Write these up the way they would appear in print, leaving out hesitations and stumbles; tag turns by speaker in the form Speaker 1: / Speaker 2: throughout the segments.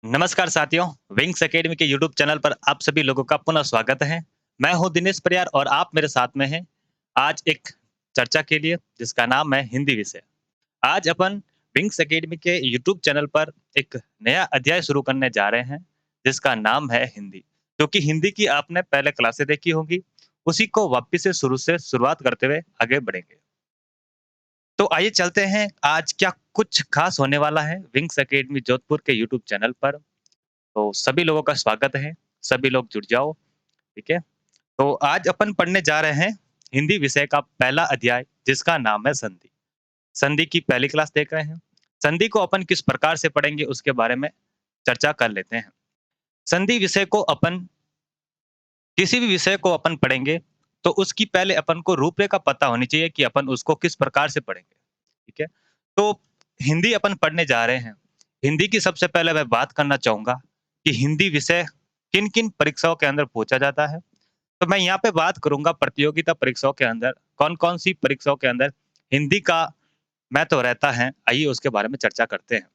Speaker 1: नमस्कार साथियों, wings academy के यूट्यूब चैनल पर आप सभी लोगों का पुनः स्वागत है। मैं हूं दिनेश परियार और आप मेरे साथ में हैं। आज एक चर्चा के लिए जिसका नाम है हिंदी विषय। आज अपन विंग्स एकेडमी के यूट्यूब चैनल पर एक नया अध्याय शुरू करने जा रहे हैं जिसका नाम है हिंदी। क्योंकि हिंदी की आपने पहले क्लासें देखी होंगी, उसी को वापस से शुरुआत करते हुए आगे बढ़ेंगे। तो आइए चलते हैं आज क्या कुछ खास होने वाला है विंग्स एकेडमी जोधपुर के यूट्यूब चैनल पर। तो सभी लोगों का स्वागत है, सभी लोग जुड़ जाओ, ठीक है? तो आज अपन पढ़ने जा रहे हैं हिंदी विषय का पहला अध्याय जिसका नाम है संधि। संधि की पहली क्लास देख रहे हैं। संधि को अपन किस प्रकार से पढ़ेंगे उसके बारे में चर्चा कर लेते हैं। संधि विषय को अपन किसी भी विषय को अपन पढ़ेंगे तो उसकी पहले अपन को रूपरेखा पता होनी चाहिए कि अपन उसको किस प्रकार से पढ़ेंगे, ठीक है? तो हिंदी अपन पढ़ने जा रहे हैं। हिंदी की सबसे पहले मैं बात करना चाहूँगा कि हिंदी विषय किन-किन परीक्षाओं के अंदर पूछा जाता है। तो मैं यहाँ पे बात करूँगा प्रतियोगिता परीक्षाओं के अंदर कौन-कौन सी परीक्षाओं के अंदर हिंदी का महत्व रहता है, आइए उसके बारे में चर्चा करते हैं।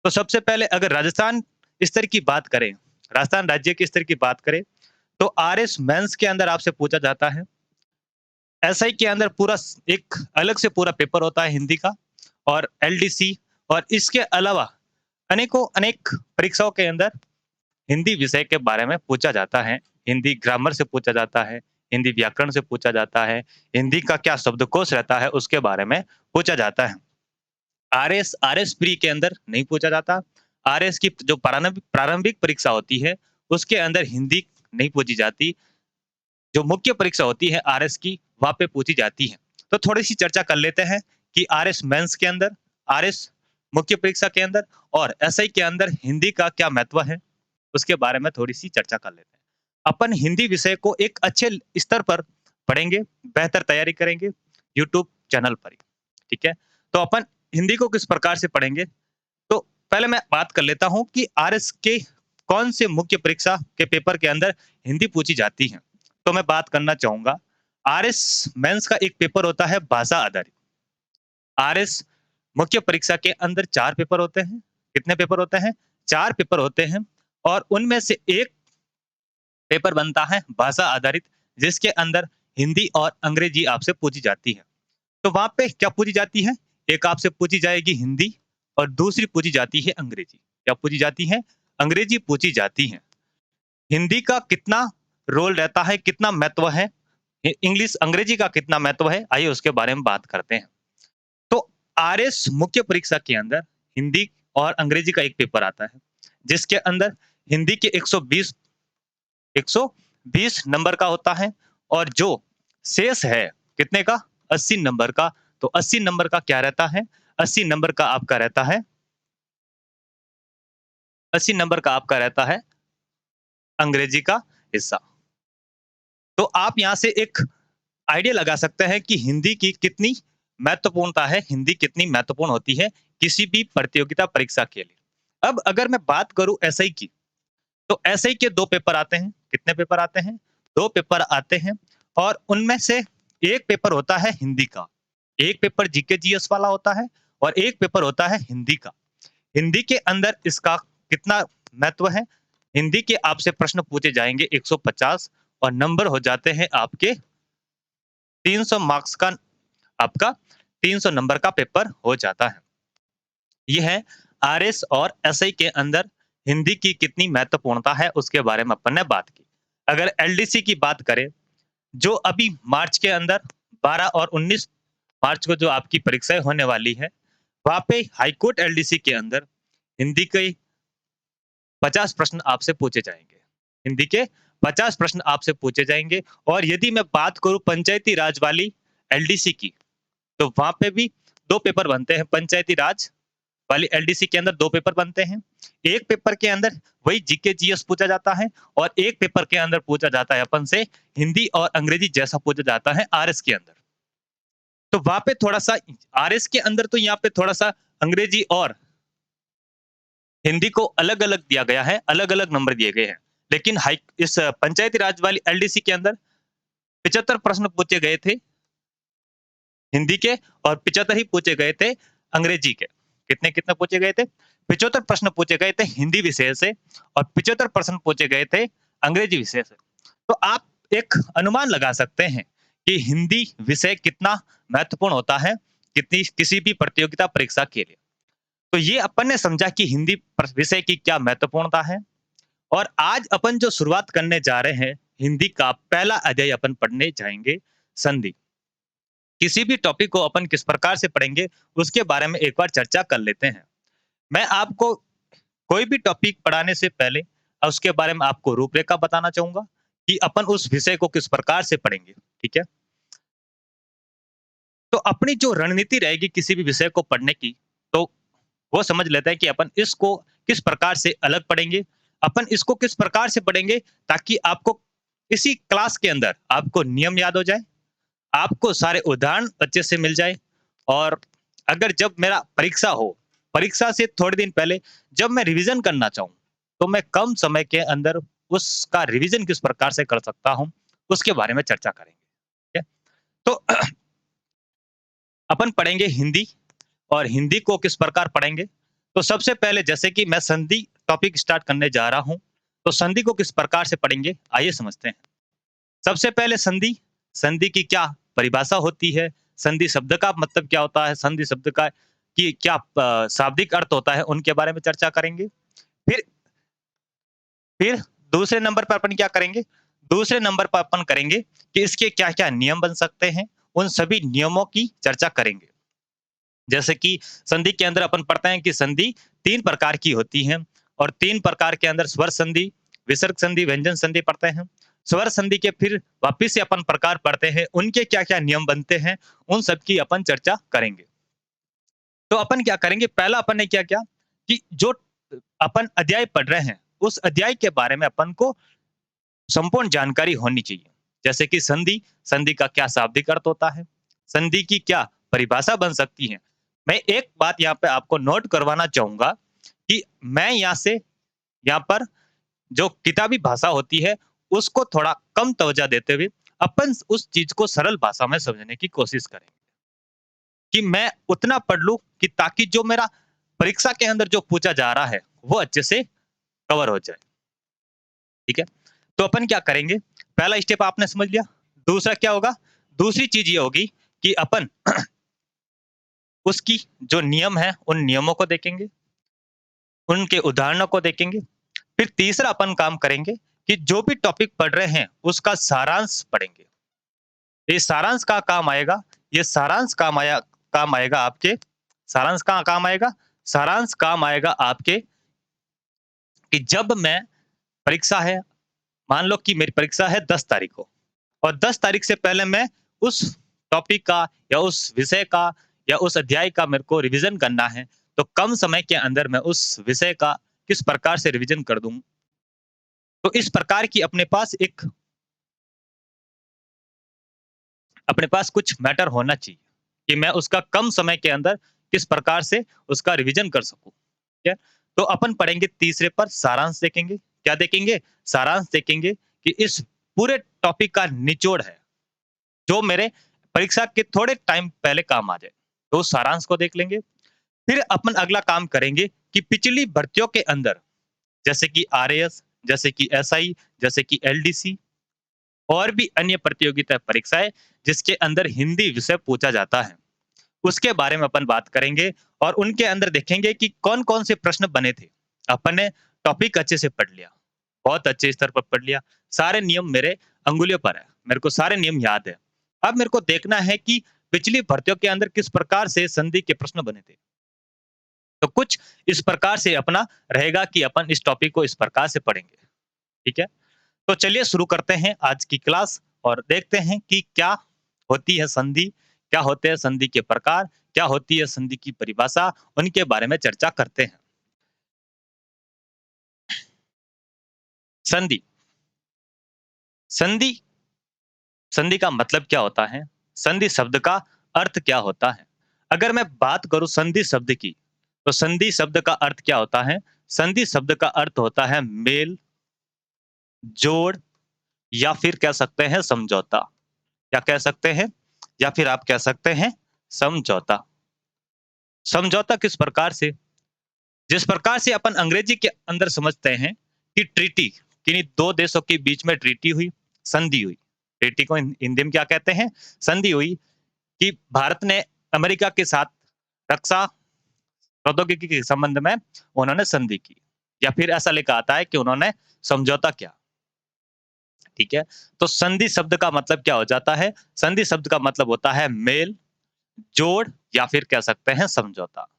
Speaker 1: तो सबसे पहले अगर राजस्थान स्तर की बात करें, राजस्थान राज्य के स्तर की बात करें, तो आरएस मेंस के अंदर आपसे पूछा जाता है। एसआई के अंदर पूरा एक अलग से पूरा पेपर होता है हिंदी का और एलडीसी और इसके अलावा अनेक परीक्षाओं के अंदर हिंदी विषय के बारे में पूछा जाता है। हिंदी ग्रामर से पूछा जाता है, हिंदी व्याकरण से पूछा जाता है, हिंदी का क्या शब्दकोश रहता है उसके बारे में पूछा जाता है। आरएस आरएस प्री के अंदर नहीं पूछा जाता। आरएस की जो प्रारंभिक प्रारंभिक परीक्षा होती है, उसके अंदर हिंदी नहीं पूछी जाती। जो मुख्य परीक्षा होती है आरएस की, वहाँ पे पूछी जाती है। तो थोड़ी-सी चर्चा कर लेते हैं कि आरएस मेंस के अंदर, आरएस मुख्य परीक्षा के अंदर और एसआई के अंदर हिंदी का क्या महत्व है, उसके बारे में थोड़ी-सी चर्चा कर लेते हैं। अपन हिंदी विषय को एक अच्छे स्तर पर पढ़ेंगे, बेहतर तैयारी करेंगे यूट्यूब चैनल पर ही, ठीक है? तो अपन हिंदी को किस प्रकार से पढ़ेंगे? तो पहले मैं बात कर लेता हूँ कि आरएस के कौन से मुख्य परीक्षा के पेपर के अंदर हिंदी पूछी जाती है। तो मैं बात करना चाहूँगा, आरएस मेंस का एक पेपर होता है भाषा आधारित। आरएस मुख्य परीक्षा के अंदर 4 पेपर होते हैं। कितने पेपर होते हैं? 4 पेपर होते हैं और उनमें से एक पेपर बनता है भाषा आधारित, जिसके अंदर हिंदी और अंग्रेजी आपसे पूछी जाती है। तो वहाँ पे क्या पूछी जाती है? एक आपसे पूछी जाएगी हिंदी और दूसरी पूछी जाती है अंग्रेजी। क्या पूछी जाती है? अंग्रेजी पूछी जाती है। हिंदी का कितना रोल रहता है, कितना महत्व है, इंग्लिश अंग्रेजी का कितना महत्व है, आइए उसके बारे में बात करते हैं। तो आरएस मुख्य परीक्षा के अंदर हिंदी और अंग्रेजी का एक पेपर आता है, जिसके अंदर हिंदी के 120 नंबर का होता है और जो शेष है कितने का? 80 नंबर का। तो 80 नंबर का क्या रहता है? 80 नंबर का आपका रहता है 80 नंबर का आपका रहता है अंग्रेजी का हिस्सा। तो आप यहाँ से एक आइडिया लगा सकते हैं कि हिंदी की कितनी महत्वपूर्णता है, हिंदी कितनी महत्वपूर्ण होती है किसी भी प्रतियोगिता परीक्षा के लिए। अब अगर मैं बात करूँ एसआई की, तो एसआई के 2 पेपर आते हैं। कितने पेपर आते हैं? 2 पेपर आते हैं और उनमें से एक पेपर होता है हिंदी का। एक पेपर जीके जीएस वाला होता है और एक पेपर होता है हिंदी का। हिंदी के अंदर इसका कितना महत्व है? हिंदी के आपसे प्रश्न पूछे जाएँगे 150 और नंबर हो जाते हैं आपके 300 मार्क्स का आपका 300 नंबर का पेपर हो जाता है। ये है आरएस और एसआई के अंदर हिंदी की कितनी महत्वपूर्णता है उसके बारे में अपन ने बात की। अगर एलडीसी की बात करें, जो अभी मार्च के अंदर 12 और 19 मार्च को जो आपकी परीक्षाएँ होने वाली है, वहाँ पे हाईकोर्ट एलडीसी के अंदर हिंदी के 50 प्रश्न आपसे पूछे जाएँगे। हिंदी के 50 प्रश्न आपसे पूछे जाएँगे और यदि मैं बात करूँ पंचायती राज वाली एलडीसी की, तो वहाँ पे भी 2 पेपर बनते हैं। पंचायती राज वाली एलडीसी के अंदर 2 पेपर बनते हैं। एक पेपर के अंदर वही जीके जीएस पूछा जाता है और एक पेपर के अंदर पूछा जाता है अपन से हिंदी और अंग्रेजी जैसा पूछा जाता है आरएस के अंदर। तो वहाँ पे थोड़ा-सा आरएस के अंदर तो यहाँ पे थोड़ा-सा अंग्रेजी और हिंदी को अलग-अलग दिया गया है, अलग-अलग नंबर दिए गए हैं। लेकिन इस पंचायती राज वाली एलडीसी के अंदर 75 प्रश्न पूछे गए थे हिंदी के और 75 ही पूछे गए थे अंग्रेजी के। कितने-कितने पूछे गए थे? 75 प्रश्न पूछे गए थे हिंदी विषय से और 75 प्रश्न पूछे गए थे अंग्रेजी विषय से। तो आप एक अनुमान लगा सकते हैं कि हिंदी विषय कितना महत्वपूर्ण होता है, कितनी किसी भी प्रतियोगिता परीक्षा के लिए। तो ये अपन ने समझा कि हिंदी विषय की क्या महत्वपूर्णता है और आज अपन जो शुरुआत करने जा रहे हैं, हिंदी का पहला अध्याय अपन पढ़ने जाएँगे, संधि। किसी भी टॉपिक को अपन किस प्रकार से पढ़ेंगे, उसके बारे में एक बार चर्चा कर लेते हैं। मैं आपको कोई भी टॉपिक पढ़ाने से पहले उसके बारे में आपको रूपरेखा बताना चाहूँगा कि अपन उस विषय को किस प्रकार से पढ़ेंगे, ठीक है? तो अपनी जो रणनीति रहेगी किसी भी विषय को पढ़ने की, तो वो समझ लेते हैं कि अपन इसको किस प्रकार से अलग पढ़ेंगे, अपन इसको किस प्रकार से पढ़ेंगे ताकि आपको इसी क्लास के अंदर आपको नियम याद हो जाए, आपको सारे उदाहरण अच्छे से मिल जाए और अगर जब मेरा परीक्षा हो, परीक्षा से थोड़े दिन पहले जब मैं रिवीजन करना चाहूँ, तो मैं कम समय के अंदर उसका रिवीजन किस प्रकार से कर सकता हूँ, उसके बारे में चर्चा करेंगे। ठीक है? तो अपन पढ़ेंगे हिंदी और हिंदी को किस प्रकार पढ़ेंगे? तो सबसे पहले जैसे कि मैं संधि टॉपिक स्टार्ट करने जा रहा हूँ, तो संधि को किस प्रकार से पढ़ेंगे, आइए समझते हैं। सबसे पहले संधि, संधि की क्या परिभाषा होती है? संधि शब्द का मतलब क्या होता है? संधि शब्द का कि क्या शाब्दिक अर्थ होता है, उनके बारे में चर्चा करेंगे। फिर फिर दूसरे नंबर पर अपन क्या करेंगे? दूसरे नंबर पर अपन करेंगे कि इसके क्या-क्या नियम बन सकते हैं, उन सभी नियमों की चर्चा करेंगे। जैसे कि संधि के अंदर अपन पढ़ते हैं कि संधि 3 प्रकार की होती हैं और 3 प्रकार के अंदर स्वर संधि, विसर्ग संधि, व्यंजन संधि पढ़ते हैं। स्वर संधि के फिर वापिस से अपन प्रकार पढ़ते हैं, उनके क्या-क्या नियम बनते हैं, उन सब की अपन चर्चा करेंगे। तो अपन क्या करेंगे, पहला अपन ने क्या किया कि जो अपन अध्याय पढ़ रहे हैं, उस अध्याय के बारे में अपन को संपूर्ण जानकारी होनी चाहिए। जैसे कि संधि, संधि का क्या शाब्दिक अर्थ होता है, संधि की क्या परिभाषा बन सकती है। मैं एक बात यहाँ पे आपको नोट करवाना चाहूँगा कि मैं यहाँ पर जो किताबी भाषा होती है, उसको थोड़ा कम तवज्जो देते हुए अपन उस चीज़ को सरल भाषा में समझने की कोशिश करें। कि मैं उतना पढ़ लूँ कि ताकि जो मेरा परीक्षा के अंदर जो पूछा जा रहा है, वो अच्छे से कवर हो जाए। ठीक है? तो अपन क्या करेंगे, पहला स्टेप आपने समझ लिया। दूसरा क्या होगा? दूसरी चीज़ ये होगी कि अपन उसकी जो नियम है, उन नियमों को देखेंगे, उनके उदाहरणों को देखेंगे। फिर तीसरा अपन काम करेंगे कि जो भी टॉपिक पढ़ रहे हैं, उसका सारांश पढ़ेंगे। ये सारांश का काम आएगा, ये सारांश काम आएगा आपके सारांश कहाँ काम आएगा? सारांश काम आएगा आपके कि जब मैं परीक्षा है, मान लो कि मेरी परीक्षा है 10 तारीख को और 10 तारीख से पहले मैं उस टॉपिक का या उस विषय का या उस अध्याय का मेरे को रिवीजन करना है, तो कम समय के अंदर मैं उस विषय का किस प्रकार से रिवीजन कर दूँ। तो इस प्रकार की अपने पास कुछ मैटर होना चाहिए कि मैं उसका कम समय के अंदर किस प्रकार से उसका रिवीजन कर सकूँ। ठीक है? तो अपन पढ़ेंगे तीसरे पर सारांश देखेंगे। क्या देखेंगे? सारांश देखेंगे कि इस पूरे टॉपिक का निचोड़ है, जो मेरे परीक्षा के थोड़े टाइम पहले काम आ जाए। तो उस सारांश को देख लेंगे। फिर अपन अगला काम करेंगे कि पिछली भर्तियों के अंदर जैसे कि आरएएस, जैसे कि एसआई, जैसे कि एलडीसी और भी अन्य प्रतियोगिता परीक्षाएँ जिसके अंदर हिंदी विषय पूछा जाता है। उसके बारे में अपन बात करेंगे और उनके अंदर देखेंगे कि कौन-कौन से प्रश्न बने थे। अपन ने टॉपिक अच्छे से पढ़ लिया, बहुत अच्छे स्तर पर पढ़ लिया, सारे नियम मेरे अंगुलियों पर है, मेरे को सारे नियम याद है। अब मेरे को देखना है कि पिछली भर्तियों के अंदर किस प्रकार से संधि के प्रश्न बने थे। तो कुछ इस प्रकार से अपना रहेगा कि अपन इस टॉपिक को इस प्रकार से पढ़ेंगे, ठीक है? तो चलिए शुरू करते हैं आज की क्लास और देखते हैं कि क्या होती है संधि, क्या होते हैं संधि के प्रकार, क्या होती है संधि की परिभाषा, उनके बारे में चर्चा करते हैं। संधि, संधि संधि का मतलब क्या होता है? संधि शब्द का अर्थ क्या होता है? अगर मैं बात करूँ संधि शब्द की, तो संधि शब्द का अर्थ क्या होता है? संधि शब्द का अर्थ होता है मेल, जोड़ या फिर कह सकते हैं समझौता। क्या कह सकते हैं? या फिर आप कह सकते हैं समझौता। समझौता किस प्रकार से? जिस प्रकार से अपन अंग्रेजी के अंदर समझते हैं कि ट्रीटी, किन्हीं दो देशों के बीच में ट्रीटी हुई, संधि हुई। ट्रीटी को हिंदी में क्या कहते हैं? संधि हुई कि भारत ने अमेरिका के साथ रक्षा प्रौद्योगिकी के संबंध में उन्होंने संधि की, या फिर ऐसा लिखा आता है कि उन्होंने समझौता किया। ठीक है? तो संधि शब्द का मतलब क्या हो जाता है? संधि शब्द का मतलब होता है मेल, जोड़ या फिर कह सकते हैं समझौता।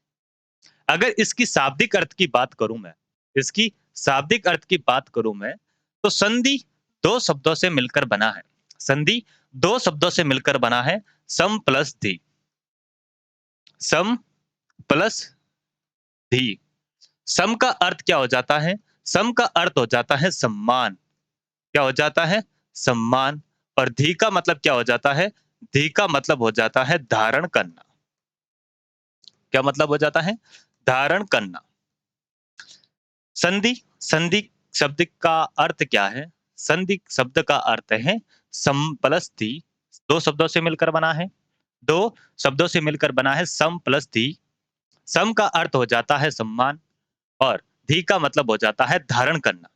Speaker 1: अगर इसकी शाब्दिक अर्थ की बात करूं मैं, इसकी शाब्दिक अर्थ की बात करूं मैं, तो संधि दो शब्दों से मिलकर बना है। संधि दो शब्दों से मिलकर बना है, सम प्लस धी। सम प्लस धी। सम का अर्थ क्या हो जाता है? सम का अर्थ हो जाता है सम्मान। क्या हो जाता है? सम्मान। और धी का मतलब क्या हो जाता है? धी का मतलब हो जाता है धारण करना। क्या मतलब हो जाता है? धारण करना। संधि, संधि शब्द का अर्थ क्या है? संधि शब्द का अर्थ है सम प्लस धी। दो शब्दों से मिलकर बना है, दो शब्दों से मिलकर बना है सम प्लस धी। सम का अर्थ हो जाता है सम्मान और धी का मतलब हो जाता है धारण करना।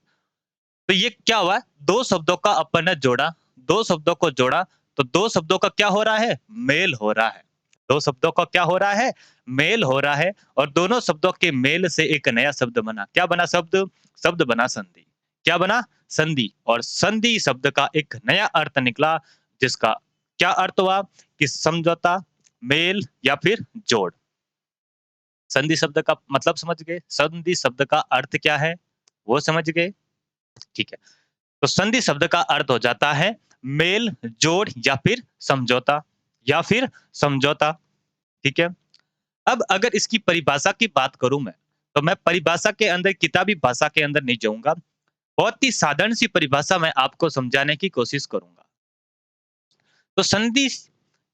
Speaker 1: तो ये क्या हुआ? दो शब्दों का अपन ने जोड़ा, दो शब्दों को जोड़ा, तो दो शब्दों का क्या हो रहा है? मेल हो रहा है। दो शब्दों का क्या हो रहा है? मेल हो रहा है, और दोनों शब्दों के मेल से एक नया शब्द बना। क्या बना शब्द? शब्द बना संधि। क्या बना? संधि। और संधि शब्द का एक नया अर्थ निकला, जिसका क्या अर्थ हुआ? कि समझौता, मेल या फिर जोड़। संधि शब्द का मतलब समझ गए? संधि शब्द का अर्थ क्या है वो समझ गए? ठीक है। तो संधि शब्द का अर्थ हो जाता है मेल, जोड़ या फिर समझौता, या फिर समझौता। ठीक है। अब अगर इसकी परिभाषा की बात करूं मैं, तो मैं परिभाषा के अंदर, किताबी भाषा के अंदर नहीं जाऊंगा। बहुत ही साधारण सी परिभाषा मैं आपको समझाने की कोशिश करूंगा। तो संधि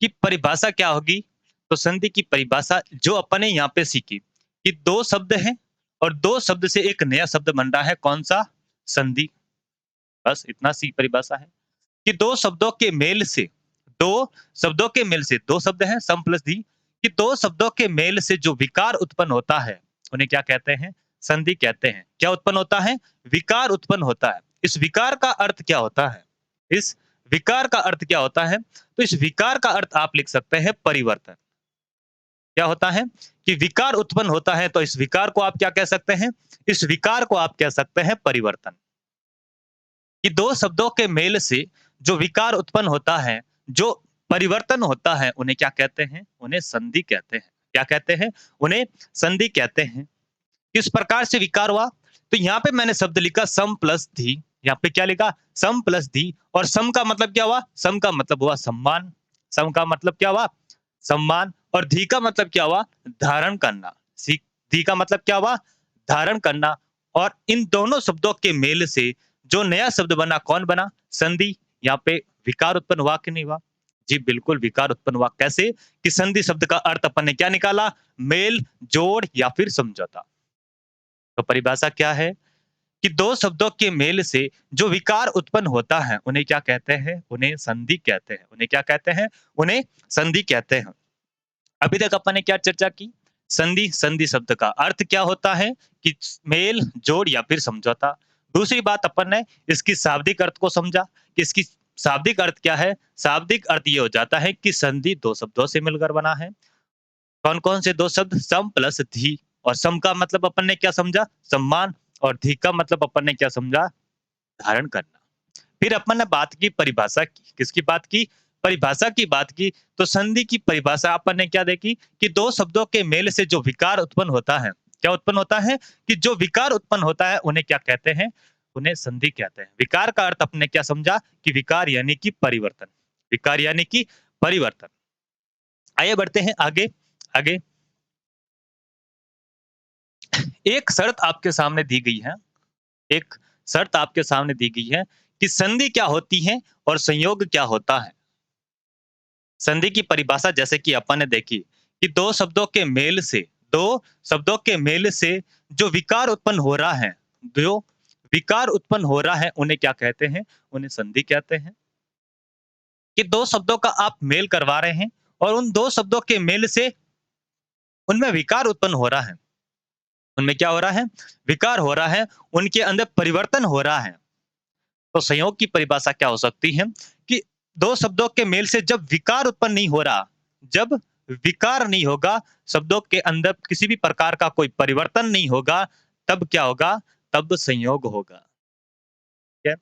Speaker 1: की परिभाषा क्या होगी? तो संधि की परिभाषा जो अपन ने यहाँ पे सीखी कि दो शब्द हैं और दो शब्द से एक नया शब्द बन रहा है, कौन सा? संधि। बस इतना सी परिभाषा है कि दो शब्दों के मेल से, दो शब्दों के मेल से, दो शब्द हैं सम प्लस धी, कि दो शब्दों के मेल से जो विकार उत्पन्न होता है उन्हें क्या कहते हैं? संधि कहते हैं। क्या उत्पन्न होता है? विकार उत्पन्न होता है। इस विकार का अर्थ क्या होता है? इस विकार का अर्थ क्या होता है? तो इस विकार का अर्थ आप लिख सकते हैं परिवर्तन। क्या होता है? कि विकार उत्पन्न होता है, तो इस विकार को आप क्या कह सकते हैं? इस विकार को आप कह सकते हैं परिवर्तन। कि दो शब्दों के मेल से जो विकार उत्पन्न होता है, जो परिवर्तन होता है, उन्हें क्या कहते हैं? उन्हें संधि कहते हैं। क्या कहते हैं? उन्हें संधि कहते हैं। किस प्रकार से विकार हुआ? तो यहाँ पे मैंने शब्द लिखा सम प्लस धी। यहाँ पे क्या लिखा? सम प्लस धी। और सम का मतलब क्या हुआ? सम का मतलब हुआ सम्मान। सम का मतलब क्या हुआ? सम्मान। और धी का मतलब क्या हुआ? धारण करना। धी का मतलब क्या हुआ? धारण करना। और इन दोनों शब्दों के मेल से जो नया शब्द बना, कौन बना? संधि। यहाँ पे विकार उत्पन्न हुआ कि नहीं हुआ? जी बिल्कुल, विकार उत्पन्न हुआ। कैसे? कि संधि शब्द का अर्थ अपन ने क्या निकाला? मेल, जोड़ या फिर समझौता। तो परिभाषा क्या है? कि दो शब्दों के मेल से जो विकार उत्पन्न होता है, उन्हें क्या कहते हैं? उन्हें संधि कहते हैं। उन्हें क्या कहते हैं? उन्हें संधि कहते हैं। अभी तक अपन ने क्या चर्चा की? संधि, संधि शब्द का अर्थ क्या होता है? कि मेल, जोड़ या फिर समझौता। दूसरी बात, अपन ने इसकी शाब्दिक अर्थ को समझा कि इसकी शाब्दिक अर्थ क्या है? शाब्दिक अर्थ ये हो जाता है कि संधि दो शब्दों से मिलकर बना है। कौन कौन से दो शब्द? सम प्लस धी। और सम का मतलब अपन ने क्या समझा? सम्मान। और धी का मतलब अपन ने क्या समझा? धारण करना। फिर अपन ने बात की परिभाषा की। किसकी बात की? परिभाषा की बात की। तो संधि की परिभाषा अपन ने क्या देखी? कि दो शब्दों के मेल से जो विकार उत्पन्न होता है, क्या उत्पन्न होता है? कि जो विकार उत्पन्न होता है उन्हें क्या कहते हैं? उन्हें संधि कहते हैं। विकार का अर्थ अपने क्या समझा? कि विकार यानी कि परिवर्तन। विकार यानी कि परिवर्तन। आइए बढ़ते हैं आगे। आगे एक शर्त आपके सामने दी गई है। एक शर्त आपके सामने दी गई है कि संधि क्या होती है और संयोग क्या होता है। संधि की परिभाषा जैसे कि अपन ने देखी कि दो शब्दों के मेल से, दो शब्दों के मेल से जो विकार उत्पन्न हो रहा है, जो विकार उत्पन्न हो रहा है, उन्हें क्या कहते हैं? उन्हें संधि कहते हैं। कि दो शब्दों का आप मेल करवा रहे हैं और उन दो शब्दों के मेल से उनमें विकार उत्पन्न हो रहा है, उनमें क्या हो रहा है? विकार हो रहा है, उनके अंदर परिवर्तन हो रहा है। तो संयोग की परिभाषा क्या हो सकती है कि 2 शब्दों के मेल से जब विकार उत्पन्न नहीं हो रहा, जब विकार नहीं होगा, शब्दों के अंदर किसी भी प्रकार का कोई परिवर्तन नहीं होगा, तब क्या होगा? तब संयोग होगा। ठीक है?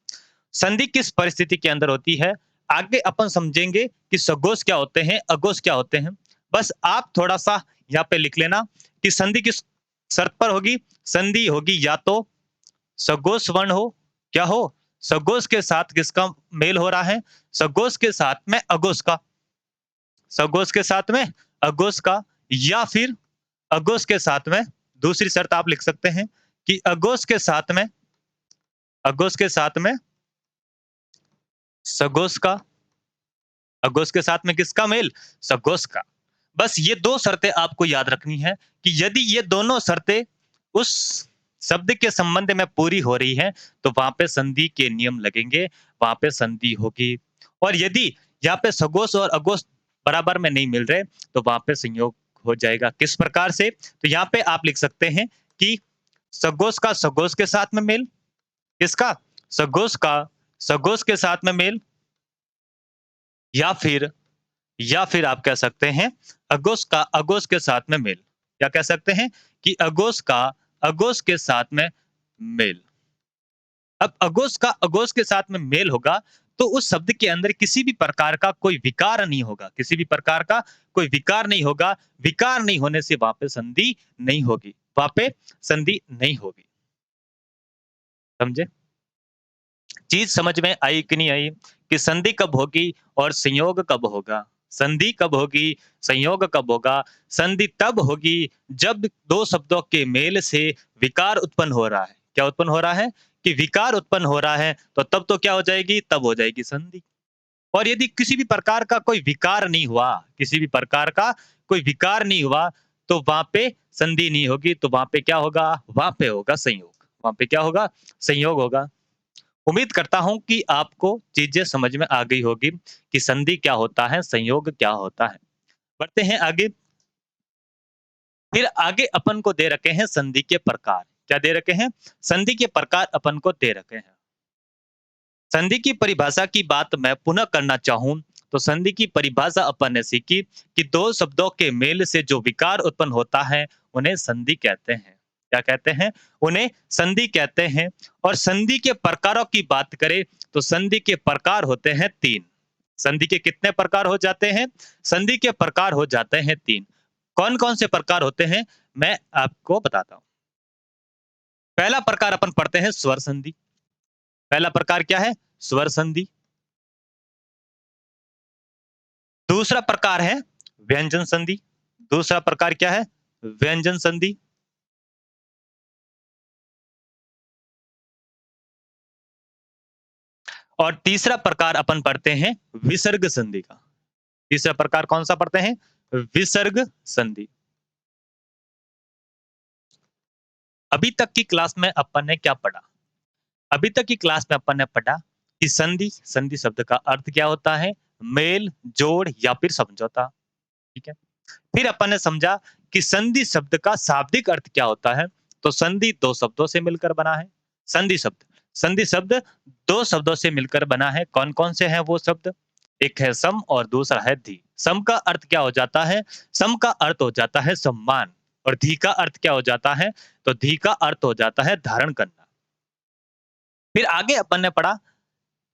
Speaker 1: संधि किस परिस्थिति के अंदर होती है? आगे अपन समझेंगे कि सघोष क्या होते हैं, अघोष क्या होते हैं। बस आप थोड़ा-सा यहाँ पे लिख लेना कि संधि किस शर्त पर होगी? संधि होगी या तो सघोष वर्ण हो, क्या हो? सघोष के साथ किसका मेल हो रहा है? सघोष के साथ में अघोष का, सघोष के साथ में अघोष का, या फिर अघोष के साथ में दूसरी शर्त आप लिख सकते हैं कि अघोष के साथ में सघोष का, अघोष के साथ में किसका मेल? सघोष का। बस ये 2 शर्तें आपको याद रखनी है कि यदि ये दोनों शर्तें उस शब्द के संबंध में पूरी हो रही है, तो वहाँ पे संधि के नियम लगेंगे, वहाँ पे संधि होगी। और यदि यहाँ पे सघोष और अघोष बराबर में नहीं मिल रहे, तो वहाँ पे संयोग हो जाएगा। किस प्रकार से? तो यहाँ पे आप लिख सकते हैं कि सघोष का सघोष के साथ में मेल, किसका? सघोष का सघोष के साथ में मेल, या फिर आप कह सकते हैं अघोष का अघोष के साथ में मेल। क्या कह सकते हैं कि अघोष का अघोष के साथ में मेल। अब अघोष का अघोष के साथ में मेल होगा, तो उस शब्द के अंदर किसी भी प्रकार का कोई विकार नहीं होगा, किसी भी प्रकार का कोई विकार नहीं होगा। विकार नहीं होने से वहां पे संधि नहीं होगी, वहां पे संधि नहीं होगी। समझे? चीज समझ में आई कि नहीं आई कि संधि कब होगी और संयोग कब होगा? संधि कब होगी, संयोग कब होगा? संधि तब होगी जब 2 शब्दों के मेल से विकार उत्पन्न हो रहा है। क्या उत्पन्न हो रहा है? कि विकार उत्पन्न हो रहा है, तो तब तो क्या हो जाएगी? तब हो जाएगी संधि। और यदि किसी भी प्रकार का कोई विकार नहीं हुआ, किसी भी प्रकार का कोई विकार नहीं हुआ, तो वहां पे संधि नहीं होगी, तो वहां पे क्या होगा? वहां पे होगा संयोग। वहां पे क्या होगा? संयोग होगा। उम्मीद करता हूं कि आपको चीजें समझ में आ गई होगी कि संधि क्या होता है, संयोग क्या होता है। बढ़ते हैं आगे। फिर आगे अपन को दे रखे हैं संधि के प्रकार। क्या दे रखे हैं? संधि के प्रकार अपन को दे रखे हैं। संधि की परिभाषा की बात मैं पुनः करना चाहूं, तो संधि की परिभाषा अपन ने सीखी कि 2 शब्दों के मेल से जो विकार उत्पन्न होता है, उन्हें संधि कहते हैं। क्या कहते हैं? उन्हें संधि कहते हैं। और संधि के प्रकारों की बात करें, तो संधि के प्रकार होते हैं 3। संधि के कितने प्रकार हो जाते हैं? संधि के प्रकार हो जाते हैं 3। कौन-कौन से प्रकार होते हैं? मैं आपको बताता हूँ। पहला प्रकार अपन पढ़ते हैं स्वर संधि। पहला प्रकार क्या है? स्वर संधि। दूसरा प्रकार है व्यंजन संधि। दूसरा प्रकार क्या है? व्यंजन संधि। और तीसरा प्रकार अपन पढ़ते हैं विसर्ग संधि का। तीसरा प्रकार कौन सा पढ़ते हैं? विसर्ग संधि। अभी तक की क्लास में अपन ने क्या पढ़ा? अभी तक की क्लास में अपन ने पढ़ा कि संधि, संधि शब्द का अर्थ क्या होता है? मेल, जोड़ या फिर समझौता। ठीक है? फिर अपन ने समझा कि संधि शब्द का शाब्दिक अर्थ क्या होता है। तो संधि 2 शब्दों से मिलकर बना है। संधि शब्द, संधि शब्द 2 शब्दों से मिलकर बना है। कौन-कौन से हैं वो शब्द? एक है सम और दूसरा है धी। सम का अर्थ क्या हो जाता है? सम का अर्थ हो जाता है सम्मान। और धी का अर्थ क्या हो जाता है? तो धी का अर्थ हो जाता है धारण करना। फिर आगे अपन ने पढ़ा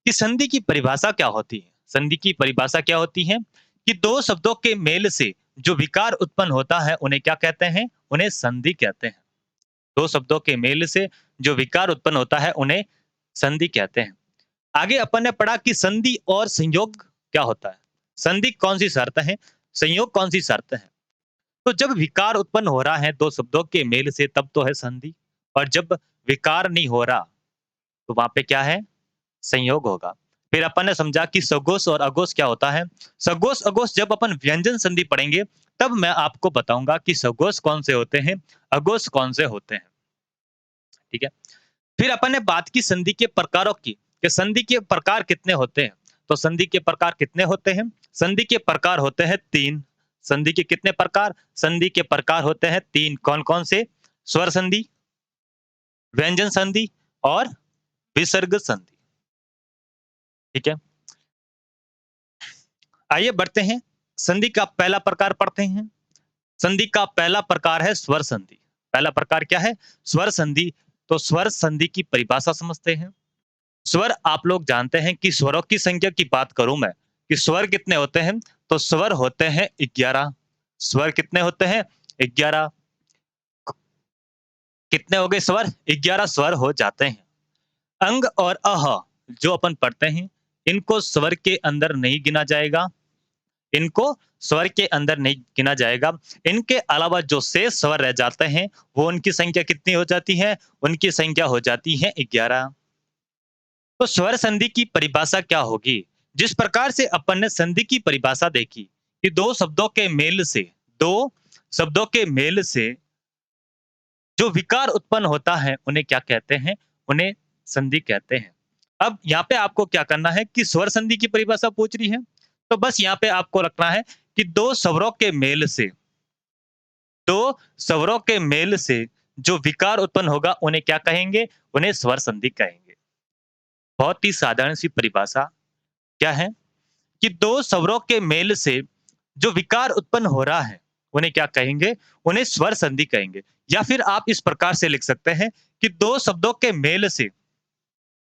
Speaker 1: कि संधि की परिभाषा क्या होती है। संधि की परिभाषा क्या होती है कि 2 शब्दों के मेल से जो विकार उत्पन्न होता है, उन्हें क्या कहते हैं? उन्हें संधि कहते हैं। 2 शब्दों के मेल से जो विकार उत्पन्न होता है, उन्हें संधि कहते हैं। आगे अपन ने पढ़ा कि संधि और संयोग क्या होता है। संधि कौन सी शर्त है, संयोग कौन सी शर्त है। तो जब विकार उत्पन्न हो रहा है 2 शब्दों के मेल से, तब तो है संधि। और जब विकार नहीं हो रहा, तो वहां पे क्या है? संयोग होगा। फिर अपन ने समझा कि सघोष और अघोष क्या होता है। सघोष अघोष जब अपन व्यंजन संधि पढ़ेंगे, तब मैं आपको बताऊंगा कि सघोष कौन से होते हैं, अघोष कौन से होते हैं। ठीक है? फिर अपन ने बात की संधि के प्रकारों की, कि संधि के प्रकार कितने होते हैं। तो संधि के प्रकार कितने होते हैं? संधि के प्रकार होते हैं 3। संधि के कितने प्रकार? संधि के प्रकार होते हैं 3। कौन-कौन से? स्वर संधि, व्यंजन संधि और विसर्ग संधि। ठीक है, आइए बढ़ते हैं, संधि का पहला प्रकार पढ़ते हैं। संधि का पहला प्रकार है स्वर संधि। पहला प्रकार क्या है? स्वर संधि। तो स्वर संधि की परिभाषा समझते हैं। स्वर आप लोग जानते हैं कि स्वरों की संख्या की बात करूं मैं कि स्वर कितने होते हैं, तो स्वर होते हैं 11। स्वर कितने होते हैं? 11। कितने हो गए स्वर? 11 स्वर हो जाते हैं। अंग और अह जो अपन पढ़ते हैं, इनको स्वर के अंदर नहीं गिना जाएगा। इनको स्वर के अंदर नहीं गिना जाएगा। इनके अलावा जो शेष स्वर रह जाते हैं, वो उनकी संख्या कितनी हो जाती है? उनकी संख्या हो जाती है 11। तो स्वर संधि की परिभाषा क्या होगी? जिस प्रकार से अपन ने संधि की परिभाषा देखी कि दो शब्दों के मेल से जो विकार उत्पन्न होता है, उन्हें क्या कहते हैं? उन्हें संधि कहते हैं। अब यहाँ पे आपको क्या करना है कि स्वर संधि की परिभाषा पूछ रही है, तो बस यहाँ पे आपको रखना है कि दो स्वरों के मेल से जो विकार उत्पन्न होगा, उन्हें क्या कहेंगे? उन्हें स्वर संधि कहेंगे। बहुत ही साधारण सी परिभाषा क्या है कि दो स्वरों के मेल से जो विकार उत्पन्न हो रहा है, उन्हें क्या कहेंगे? उन्हें स्वर संधि कहेंगे। या फिर आप इस प्रकार से लिख सकते हैं कि दो शब्दों के मेल से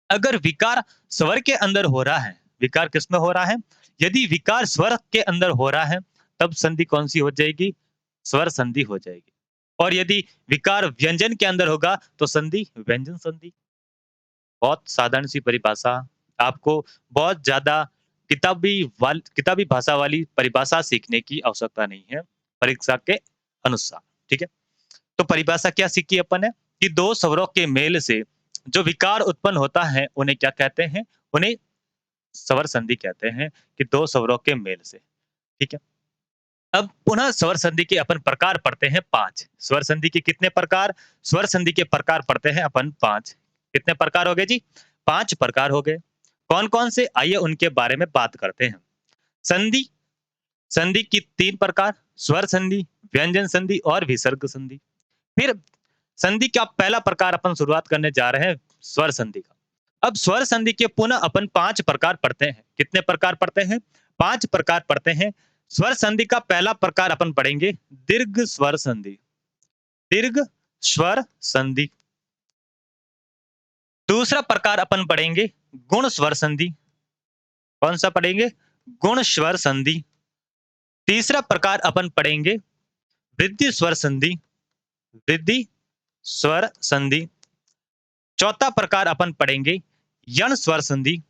Speaker 1: अगर विकार स्वर के अंदर हो रहा है, विकार किसमें हो रहा है? यदि विकार स्वर के अंदर हो रहा है, तब संधि कौन सी हो जाएगी? स्वर संधि हो जाएगी। और यदि विकार व्यंजन के अंदर होगा, तो संधि व्यंजन संधि। बहुत साधारण सी परिभाषा, आपको बहुत ज्यादा किताबी भाषा वाली परिभाषा सीखने की आवश्यकता नहीं है परीक्षा के अनुसार। ठीक है, तो परिभाषा क्या सीखी अपन ने कि दो स्वरों के मेल से जो विकार उत्पन्न होता है, उन्हें क्या कहते हैं? उन्हें स्वर संधि कहते हैं कि दो स्वरों के मेल से। ठीक है, अब पुनः स्वर संधि के अपन प्रकार पढ़ते हैं 5। स्वर संधि के कितने प्रकार? स्वर संधि के प्रकार पढ़ते हैं अपन 5। कितने प्रकार हो गए जी? 5 प्रकार हो गए। कौन कौन से? आइए उनके बारे में बात करते हैं। संधि, संधि की 3 प्रकार, स्वर संधि, व्यंजन संधि और विसर्ग संधि। फिर संधि का पहला प्रकार अपन शुरुआत करने जा रहे हैं स्वर संधि का। अब स्वर संधि के पुनः अपन 5 प्रकार पढ़ते हैं। कितने प्रकार पढ़ते हैं? 5 प्रकार पढ़ते हैं। स्वर संधि का पहला प्रकार अपन पढ़ेंगे दीर्घ स्वर संधि। दीर्घ स्वर संधि। दूसरा प्रकार अपन पढ़ेंगे गुण स्वर संधि। कौन सा पढ़ेंगे? गुण स्वर संधि। तीसरा प्रकार अपन पढ़ेंगे वृद्धि स्वर संधि। वृद्धि स्वर संधि। चौथा प्रकार अपन पढ़ेंगे यण स्वर संधि।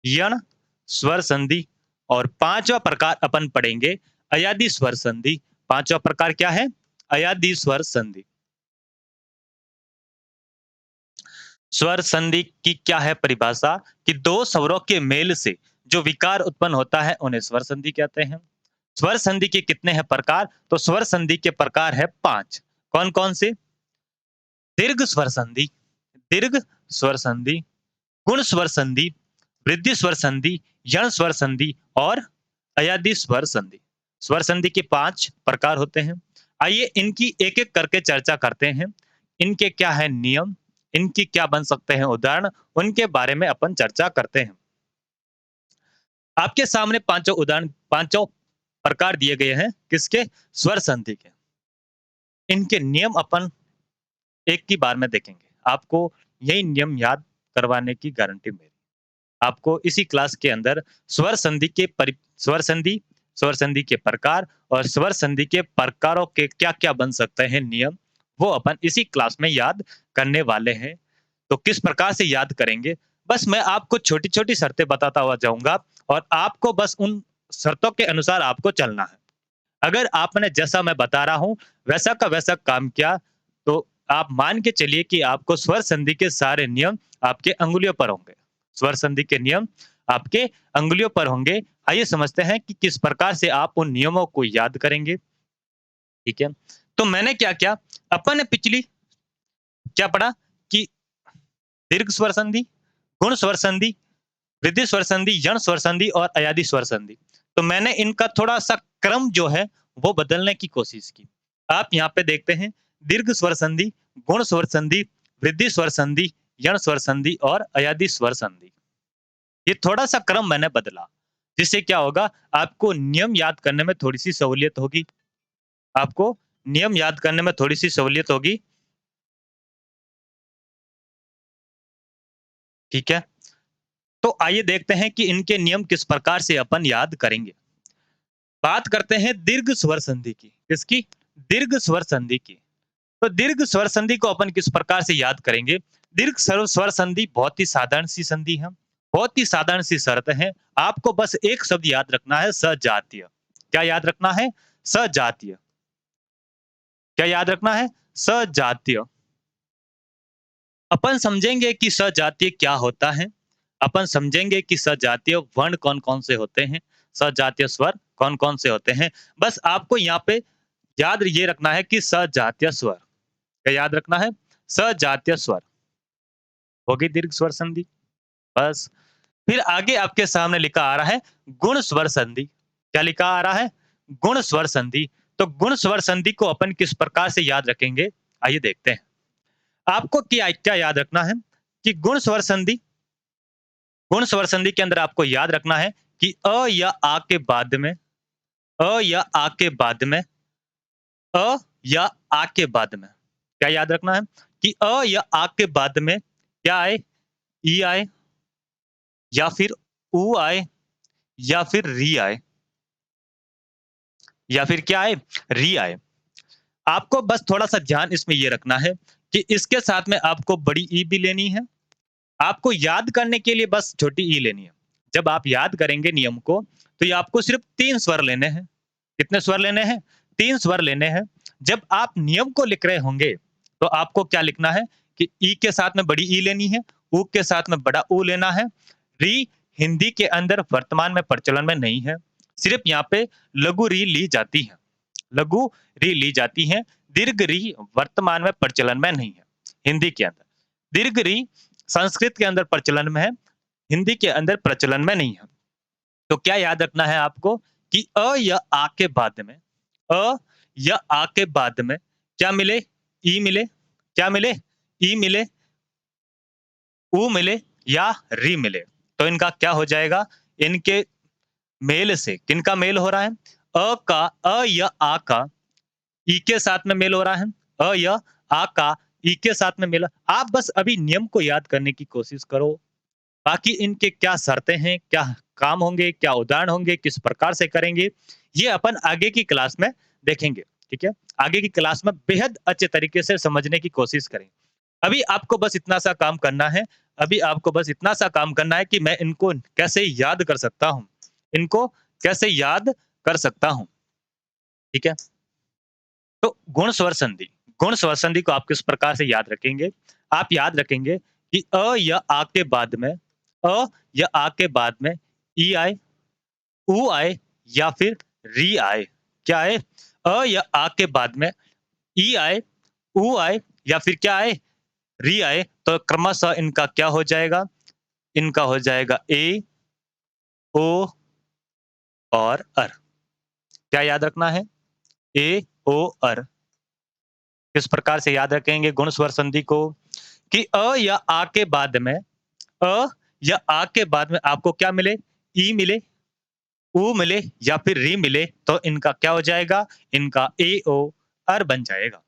Speaker 1: यण स्वर संधि। और पांचवा प्रकार अपन पढ़ेंगे अयादि स्वर संधि। पांचवा प्रकार क्या है? अयादि स्वर संधि। स्वर संधि की क्या है परिभाषा कि दो स्वरों के मेल से जो विकार उत्पन्न होता है, उन्हें स्वर संधि कहते हैं। स्वर संधि के कितने हैं प्रकार? तो स्वर संधि के प्रकार है 5। कौन कौन से? दीर्घ स्वर संधि, दीर्घ स्वर संधि, गुण स्वर संधि, वृद्धि स्वर संधि, यण स्वर संधि और अयादि स्वर संधि। स्वर संधि के 5 प्रकार होते हैं। आइए इनकी एक एक करके चर्चा करते हैं। इनके क्या है नियम, इनकी क्या बन सकते हैं उदाहरण, उनके बारे में अपन चर्चा करते हैं। आपके सामने पांचों उदाहरण, पांचों प्रकार दिए गए हैं किसके? स्वर संधि के। इनके नियम अपन एक की बार में देखेंगे। आपको यही नियम याद करवाने की गारंटी मेरी। आपको इसी क्लास के अंदर स्वर संधि के स्वर संधि, स्वर संधि के प्रकार और स्वर संधि के प्रकारों के क्या-क्या बन सकते हैं नियम, वो अपन इसी क्लास में याद करने वाले हैं। तो किस प्रकार से याद करेंगे? बस मैं आपको छोटी-छोटी शर्तें बताता हुआ जाऊँगा और आपको बस उन शर्तों के अनुसार आपको चलना है। अगर आपने जैसा मैं बता रहा हूँ, वैसा का वैसा काम किया, तो आप मान के चलिए कि आपको स्वर संधि के सारे नियम आपके अंगुलियों पर होंगे। स्वर संधि के नियम आपके अंगुलियों पर होंगे। आइए समझते हैं कि किस प्रकार से आप उन नियमों को याद करेंगे। ठीक है? तो मैंने क्या किया, अपन ने पिछली क्या पढ़ा कि दीर्घ स्वर संधि, गुण स्वर संधि, वृद्धि स्वर संधि, यण स्वर संधि और अयादि स्वर संधि। तो मैंने इनका थोड़ा-सा क्रम जो है, वो बदलने की कोशिश की। आप यहाँ पे देखते हैं, दीर्घ स्वर संधि, गुण स्वर संधि, वृद्धि स्वर संधि, यण स्वर संधि और अयादी स्वर संधि। ये थोड़ा-सा क्रम मैंने बदला, जिससे क्या होगा, आपको नियम याद करने में थोड़ी-सी सहूलियत होगी। आपको नियम याद करने में थोड़ी-सी सहूलियत होगी, ठीक है? तो आइए देखते हैं कि इनके नियम किस प्रकार से अपन याद करेंगे। बात करते हैं दीर्घ स्वर संधि की। किसकी? दीर्घ स्वर संधि की। तो दीर्घ स्वर संधि को अपन किस प्रकार से याद करेंगे? दीर्घ स्वर संधि बहुत ही साधारण सी संधि है, बहुत ही साधारण सी शर्त है। आपको बस एक शब्द याद रखना है, सजातीय। क्या याद रखना है? सजातीय। क्या याद रखना है? सजातीय। अपन समझेंगे कि सजातीय क्या होता है। अपन समझेंगे कि सजातीय वर्ण कौन-कौन से होते हैं, सजातीय स्वर कौन-कौन से होते हैं। बस आपको यहाँ पे याद ये रखना है कि सजातीय स्वर। क्या याद रखना है? सजातीय स्वर। होगी दीर्घ स्वर संधि। बस फिर आगे आपके सामने लिखा आ रहा है गुण स्वर संधि। क्या लिखा आ रहा है? गुण स्वर संधि। तो गुण स्वर संधि को अपन किस प्रकार से याद रखेंगे? आइए देखते हैं। आपको क्या क्या याद रखना है कि गुण स्वर संधि के अंदर आपको याद रखना है कि अ या आ के बाद में, अ या आ के बाद में, अ या आ के बाद में क्या याद रखना है कि अ या आ के बाद में क्या आए? ई आए या फिर ऊ आए या फिर री आए, या फिर क्या आए? री आए। आपको बस थोड़ा-सा ध्यान इसमें ये रखना है कि इसके साथ में आपको बड़ी ई भी लेनी है। आपको याद करने के लिए बस छोटी ई लेनी है। जब आप याद करेंगे नियम को, तो ये आपको सिर्फ 3 स्वर लेने हैं। कितने स्वर लेने हैं? 3 स्वर लेने हैं। जब आप नियम को लिख रहे होंगे, तो आपको क्या लिखना है कि ई के साथ में बड़ी ई लेनी है, ऊ के साथ में बड़ा ऊ लेना है। री हिंदी के अंदर वर्तमान में प्रचलन में नहीं है। सिर्फ यहाँ पे लघु री ली जाती है। लघु री ली जाती है। दीर्घ री वर्तमान में प्रचलन में नहीं है हिंदी के अंदर। दीर्घ री संस्कृत के अंदर प्रचलन में है, हिंदी के अंदर प्रचलन में नहीं है। तो क्या याद रखना है आपको कि अ या आ के बाद में, अ या आ के बाद में क्या मिले? ई मिले। क्या मिले? ई मिले, ऊ मिले या री मिले। तो इनका क्या हो जाएगा? इनके मेल से किनका मेल हो रहा है? अ या आ का ई के साथ में मेल हो रहा है। अ या आ का ई के साथ में मेल। आप बस अभी नियम को याद करने की कोशिश करो। बाकी इनके क्या शर्तें हैं, क्या काम होंगे, क्या उदाहरण होंगे, किस प्रकार से करेंगे, ये अपन आगे की क्लास में देखेंगे। ठीक है? आगे की क्लास में बेहद अच्छे तरीके से समझने की कोशिश करें। अभी आपको बस इतना सा काम करना है, अभी आपको बस इतना सा काम करना है कि मैं इनको कैसे याद कर सकता हूँ, इनको कैसे याद कर सकता हूँ। ठीक है? तो गुण स्वर संधि को आप किस प्रकार से याद रखेंगे? आप याद रखेंगे कि अ या आ के बाद में, अ या आ के बाद में ई आए, ऊ आए या फिर री आए। क्या आए? अ या आ के बाद में ई आए, ऊ आए या फिर क्या आए? री आए। तो क्रमशः इनका क्या हो जाएगा? इनका हो जाएगा ए, ओ और अर। क्या याद रखना है? ए, ओ, अर। किस प्रकार से याद रखेंगे गुण स्वर संधि को कि अ या आ के बाद में, अ या आ के बाद में आपको क्या मिले? ई मिले, ऊ मिले या फिर री मिले। तो इनका क्या हो जाएगा? इनका ए ओ अर बन जाएगा।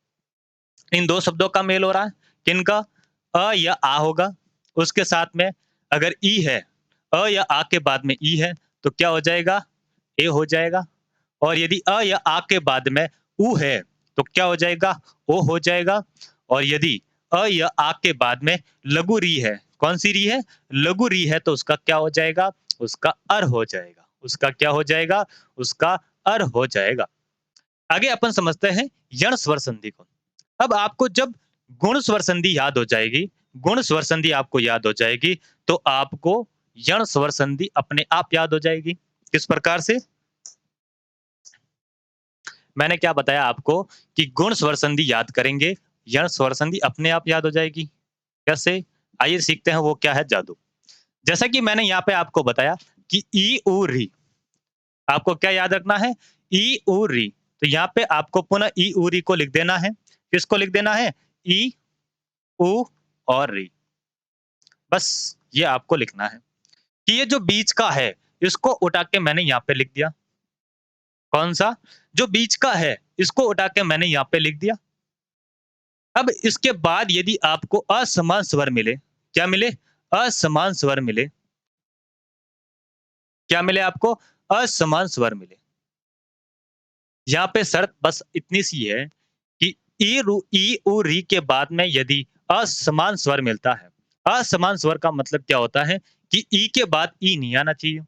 Speaker 1: इन दो शब्दों का मेल हो रहा है। किनका? अ या आ होगा, उसके साथ में अगर ई है, अ या आ के बाद में ई है, तो क्या हो जाएगा? ए हो जाएगा। और यदि अ या आ के बाद में ऊ है, तो क्या हो जाएगा? ओ हो जाएगा। और यदि अ या आ के बाद में लघु री है, कौन सी री है? लघु री है, तो उसका क्या हो जाएगा? उसका अर हो जाएगा। उसका क्या हो जाएगा? उसका अर हो जाएगा। आगे अपन समझते हैं यण स्वर संधि को। अब आपको जब गुण स्वर संधि याद हो जाएगी, गुण स्वर संधि आपको याद हो जाएगी, तो आपको यण स्वर संधि अपने आप याद हो जाएगी। किस प्रकार से? मैंने क्या बताया आपको कि गुण स्वर संधि याद करेंगे, यण स्वर संधि अपने आप याद हो जाएगी। कैसे? आइए सीखते हैं वो क्या है जादू। जैसा कि मैंने यहाँ पे आपको बताया कि ई उ री, आपको क्या याद रखना है? ई उ री। तो यहाँ पे आपको पुनः ई उ री को लिख देना है। किसको लिख देना है? ई, उ और री। बस ये आपको लिखना है कि ये जो बीच का है, इसको उठा के मैंने यहाँ पे लिख दिया। कौन-सा? जो बीच का है, इसको उठा के मैंने यहाँ पे लिख दिया। अब इसके बाद यदि आपको असमान स्वर मिले, क्या मिले? असमान स्वर मिले। क्या मिले आपको? असमान स्वर मिले। यहाँ पे शर्त बस इतनी सी है कि ई, उ, री के बाद में यदि असमान स्वर मिलता है, असमान स्वर का मतलब क्या होता है कि ई के बाद ई नहीं आना चाहिए,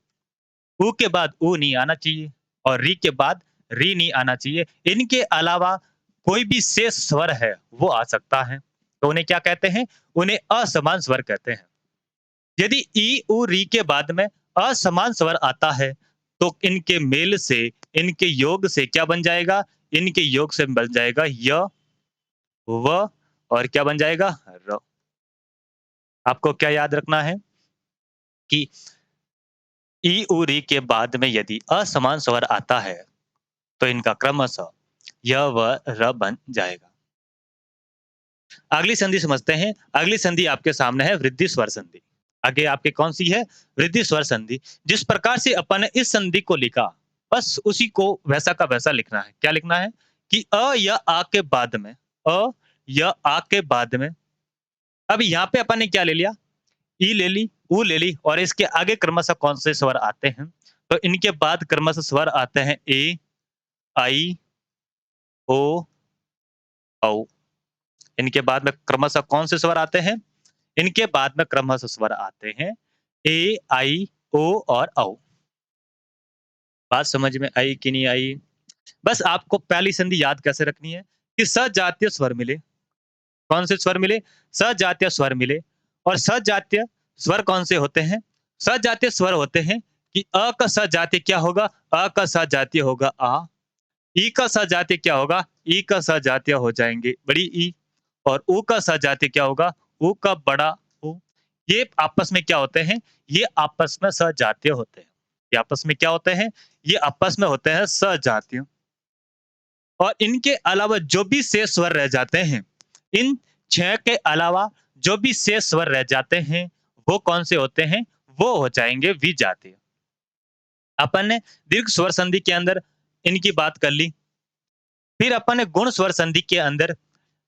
Speaker 1: उ के बाद उ नहीं आना चाहिए और री के बाद री नहीं आना चाहिए। इनके अलावा कोई भी शेष स्वर है, वो आ सकता है। तो उन्हें क्या कहते हैं? उन्हें असमान स्वर कहते हैं। यदि ई, उ, री के बाद में असमान स्वर आता है, तो इनके मेल से, इनके योग से क्या बन जाएगा? इनके योग से बन जाएगा य, व और क्या बन जाएगा? र। आपको क्या याद रखना है कि ई, उ, री के बाद में यदि असमान स्वर आता है, तो इनका क्रमशः य, व, र बन जाएगा। अगली संधि समझते हैं। अगली संधि आपके सामने है वृद्धि स्वर संधि। आगे आपके कौन सी है? वृद्धि स्वर संधि। जिस प्रकार से अपन ने इस संधि को लिखा, बस उसी को वैसा का वैसा लिखना है। क्या लिखना है? कि अ या आ के बाद में, अ या आ के बाद में, अब यहाँ पे अपन ने क्या ले लिया? ई ले ली, उ ले ली और इसके आगे क्रमशः कौन से स्वर आते हैं? तो इनके बाद क्रमशः स्वर आते हैं ए, आई, ओ, औ। इनके बाद में क्रमशः कौन से स्वर आते हैं? इनके बाद में क्रमशः स्वर आते हैं ए, आई, ओ और औ। बात समझ में आई कि नहीं आई? बस आपको पहली संधि याद कैसे रखनी है कि सजातीय स्वर मिले। कौन से स्वर मिले? सजातीय स्वर मिले। और सजातीय स्वर कौन से होते हैं? सजातीय स्वर होते हैं कि अ का सजातीय क्या होगा? अ का सजातीय होगा आ। ई का सजातीय क्या होगा? ई का सजातीय हो जाएंगे बड़ी ई। और उ का सजातीय क्या होगा? उ का बड़ा उ। ये आपस में क्या होते हैं? ये आपस में सजातीय होते हैं। ये आपस में क्या होते हैं? ये आपस में होते हैं सजातीय। और इनके अलावा जो भी शेष स्वर रह जाते हैं, इन 6 के अलावा जो भी शेष स्वर रह जाते हैं, वो कौन से होते हैं? वो हो जाएंगे विजातीय। अपन ने दीर्घ स्वर संधि के अंदर इनकी बात कर ली। फिर अपन ने गुण स्वर संधि के अंदर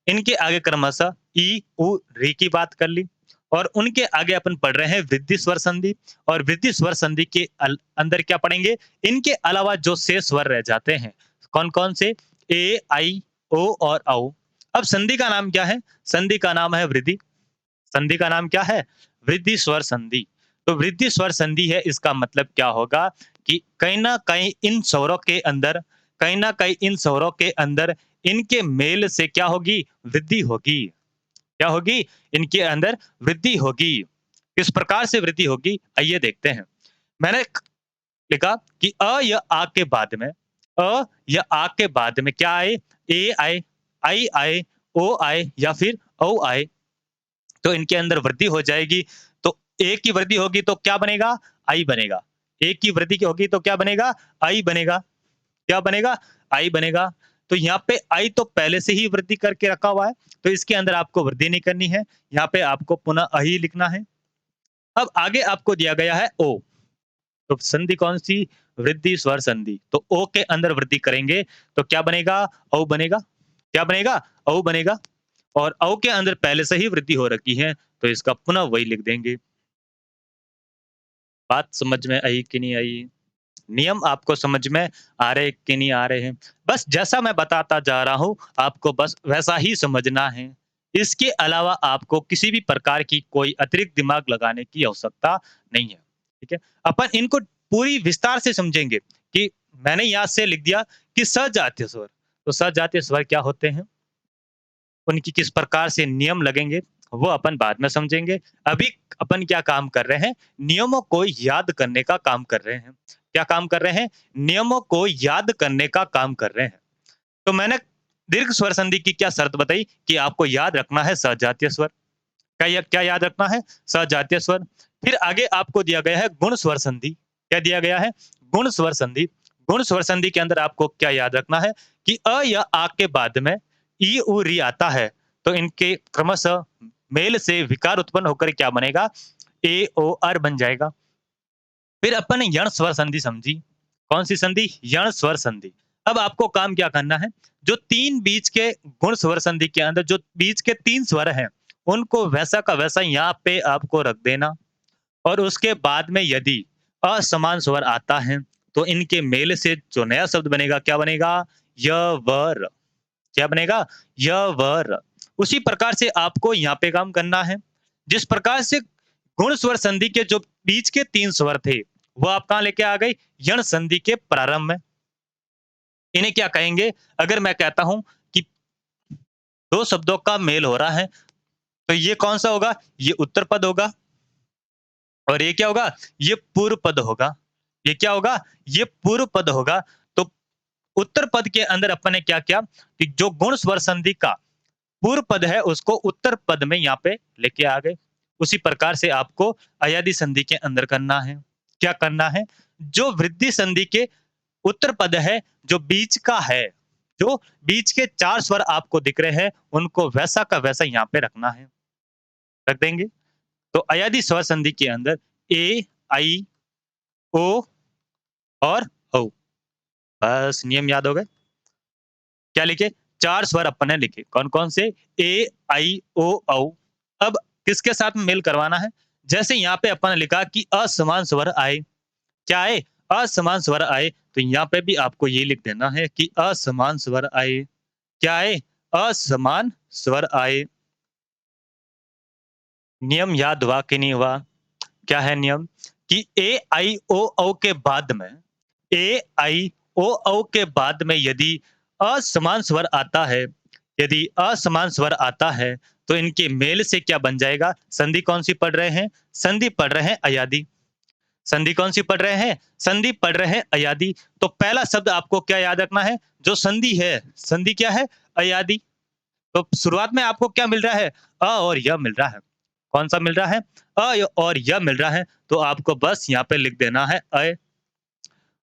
Speaker 1: इनके आगे क्रमशः ई, उ, री की बात कर ली। और उनके आगे अपन पढ़ रहे हैं वृद्धि स्वर संधि। और वृद्धि स्वर संधि के अंदर क्या पढ़ेंगे? इनके अलावा जो शेष स्वर रह जाते हैं, कौन-कौन से? ए, आई, ओ और औ। अब संधि का नाम क्या है? संधि का नाम है वृद्धि। संधि का नाम क्या है? वृद्धि स्वर संधि। तो वृद्धि स्वर संधि है, इसका मतलब क्या होगा कि कहीं न कहीं इन स्वरों के अंदर, कहीं न कहीं इन स्वरों के अंदर इनके मेल से क्या होगी? वृद्धि होगी। क्या होगी? इनके अंदर वृद्धि होगी। किस प्रकार से वृद्धि होगी? आइए देखते हैं। मैंने लिखा कि अ या आ के बाद में, अ या आ के बाद में क्या आए? ए आए, आई आए, ओ आए या फिर औ आए, तो इनके अंदर वृद्धि हो जाएगी। तो ए की वृद्धि होगी तो क्या बनेगा? आई बनेगा। ए की वृद्धि की होगी तो क्या बनेगा? आई बनेगा। क्या बनेगा? आई बनेगा। तो यहाँ पे आई तो पहले से ही वृद्धि करके रखा हुआ है, तो इसके अंदर आपको वृद्धि नहीं करनी है। यहाँ पे आपको पुनः अही लिखना है। अब आगे आपको दिया गया है ओ। तो संधि कौन-सी? वृद्धि स्वर संधि। तो ओ के अंदर वृद्धि करेंगे तो क्या बनेगा? औ बनेगा। क्या बनेगा? औ बनेगा। और औ के अंदर पहले से ही वृद्धि हो रखी है, तो इसका पुनः वही लिख देंगे। बात समझ में आई कि नहीं आई? नियम आपको समझ में आ रहे कि नहीं आ रहे हैं? बस जैसा मैं बताता जा रहा हूँ, आपको बस वैसा ही समझना है। इसके अलावा आपको किसी भी प्रकार की कोई अतिरिक्त दिमाग लगाने की आवश्यकता नहीं है। ठीक है? अपन इनको पूरी विस्तार से समझेंगे कि मैंने यहाँ से लिख दिया कि सजातीय स्वर। तो सजातीय स्वर क्या होते हैं? उनकी किस प्रकार से नियम लगेंगे, वो अपन बाद में समझेंगे। अभी अपन क्या काम कर रहे हैं? नियमों को याद करने का काम कर रहे हैं। क्या काम कर रहे हैं? नियमों को याद करने का काम कर रहे हैं। तो मैंने दीर्घ स्वर संधि की क्या शर्त बताई कि आपको याद रखना है सजातीय स्वर। क्या याद रखना है? सजातीय स्वर। फिर आगे आपको दिया गया है गुण स्वर संधि। क्या दिया गया है? गुण स्वर संधि। गुण स्वर संधि के अंदर आपको क्या याद रखना है कि अ या आ के बाद में ई उ री आता है तो इनके क्रमशः मेल से विकार उत्पन्न होकर क्या बनेगा? ए ओ अर बन जाएगा। फिर अपन ने यण स्वर संधि समझी। कौन सी संधि? यण स्वर संधि। अब आपको काम क्या करना है? जो तीन बीच के गुण स्वर संधि के अंदर जो बीच के तीन स्वर हैं, उनको वैसा का वैसा यहाँ पे आपको रख देना और उसके बाद में यदि असमान स्वर आता है, तो इनके मेल से जो नया शब्द बनेगा, क्या बनेगा? य, व, र। क्या बनेगा? य, व, र। उसी प्रकार से आपको यहाँ पे काम करना है। जिस प्रकार से गुण स्वर संधि के जो बीच के तीन स्वर थे, वो आप कहाँ लेके आ गए? यण संधि के प्रारंभ में। इन्हें क्या कहेंगे? अगर मैं कहता हूं कि दो शब्दों का मेल हो रहा है, तो ये कौन सा होगा? ये उत्तर पद होगा और ये क्या होगा? ये पूर्व पद होगा। ये क्या होगा? ये पूर्व पद होगा। तो उत्तर पद के अंदर अपन ने क्या किया कि जो गुण स्वर संधि का पूर्व पद है उसको उत्तर पद में यहाँ पे लेके आ गए। उसी प्रकार से आपको अयादि संधि के अंदर करना है। क्या करना है? जो वृद्धि संधि के उत्तर पद है, जो बीच का है, जो बीच के चार स्वर आपको दिख रहे हैं, उनको वैसा का वैसा यहाँ पे रखना है। रख देंगे। तो अयादि स्वर संधि के अंदर ए, आई, ओ और औ। बस नियम याद हो गए। क्या लिखे? चार स्वर अपन ने लिखे। कौन-कौन से? ए, आई, ओ, औ। अब किसके साथ में मेल करवाना है? जैसे यहाँ पे अपन ने लिखा कि असमान स्वर आए। क्या आए? असमान स्वर आए। तो यहाँ पे भी आपको ये लिख देना है कि असमान स्वर आए। क्या आए? असमान स्वर आए। नियम याद हुआ कि नहीं हुआ? क्या है नियम? कि ए, आई, ओ, औ के बाद में ए, आई, ओ, औ के बाद में यदि असमान स्वर आता है, यदि असमान स्वर आता है, तो इनके मेल से क्या बन जाएगा? संधि कौन सी पढ़ रहे हैं? संधि पढ़ रहे हैं अयादि। संधि कौन सी पढ़ रहे हैं? संधि पढ़ रहे हैं अयादि। तो पहला शब्द आपको क्या याद रखना है? जो संधि है, संधि क्या है? अयादि। तो शुरुआत में आपको क्या मिल रहा है? अ और य मिल रहा है। कौन सा मिल रहा है? और य मिल रहा है। तो आपको बस यहाँ पे लिख देना है अय।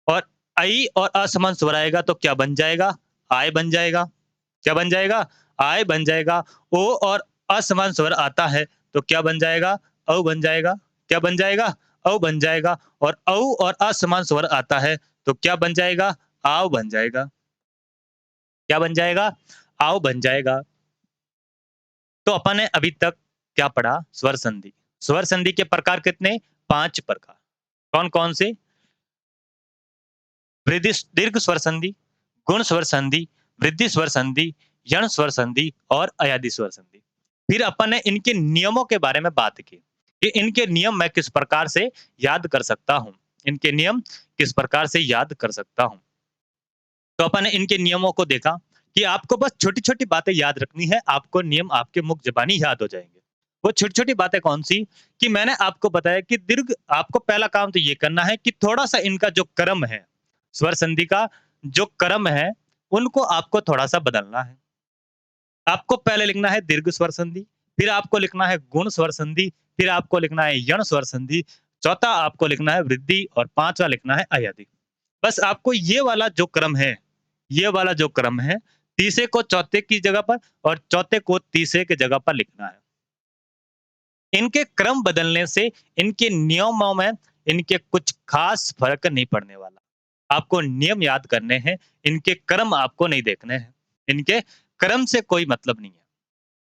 Speaker 1: और आई और असमान स्वर आएगा तो क्या बन जाएगा? आय बन जाएगा। क्या बन जाएगा? आय बन जाएगा। ओ और असमान स्वर आता है तो क्या बन जाएगा? औ बन जाएगा। क्या बन जाएगा? औ बन जाएगा। और औ और असमान स्वर आता है तो क्या बन जाएगा? आव बन जाएगा। क्या बन जाएगा? आव बन जाएगा। तो अपन ने अभी तक क्या पढ़ा? स्वर संधि। स्वर संधि के प्रकार कितने? 5 प्रकार। कौन-कौन से? वृद्धि दीर्घ स्वर संधि, गुण स्वर संधि, वृद्धि स्वर संधि, यण स्वर संधि और अयादि स्वर संधि। फिर अपन ने इनके नियमों के बारे में बात की कि इनके नियम मैं किस प्रकार से याद कर सकता हूँ। इनके नियम किस प्रकार से याद कर सकता हूँ। तो अपन ने इनके नियमों को देखा कि आपको बस छोटी-छोटी बातें याद रखनी है, आपको नियम आपके मुख ज़बानी याद हो जाएँगे। वो छोटी-छोटी बातें कौन-सी? कि मैंने आपको बताया कि दीर्घ आपको पहला काम तो ये करना है कि थोड़ा-सा इनका जो क्रम है, स्वर संधि का जो क्रम है, उनको आपको थोड़ा-सा बदलना है। आपको पहले लिखना है दीर्घ स्वर संधि, फिर आपको लिखना है गुण स्वर संधि, फिर आपको लिखना है यण स्वर संधि, चौथा आपको लिखना है वृद्धि और पाँचवाँ लिखना है अयादि। बस आपको ये वाला जो क्रम है, ये वाला जो क्रम है, तीसरे को चौथे की जगह पर और चौथे को तीसरे की जगह पर लिखना है। इनके क्रम बदलने से इनके नियमों में इनके कुछ खास फ़र्क नहीं पड़ने वाला। आपको नियम याद करने हैं, इनके क्रम आपको नहीं देखने हैं। इनके क्रम से कोई मतलब नहीं है।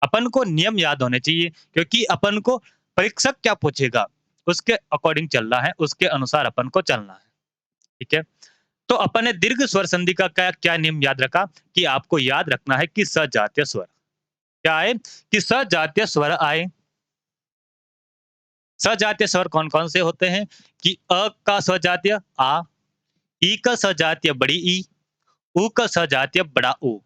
Speaker 1: अपन को नियम याद होने चाहिए क्योंकि अपन को परीक्षक क्या पूछेगा, उसके अकॉर्डिंग चलना है, उसके अनुसार अपन को चलना है। ठीक है? तो अपन ने दीर्घ स्वर संधि का क्या क्या नियम याद रखा कि आपको याद रखना है कि सजातीय स्वर क्या आए? कि सजातीय स्वर आए। सजातीय स्वर कौन-कौन से होते हैं? कि अ का सजातीय आ, ई का सजातीय बड़ी ई, उ का सजातीय बड़ा ऊ।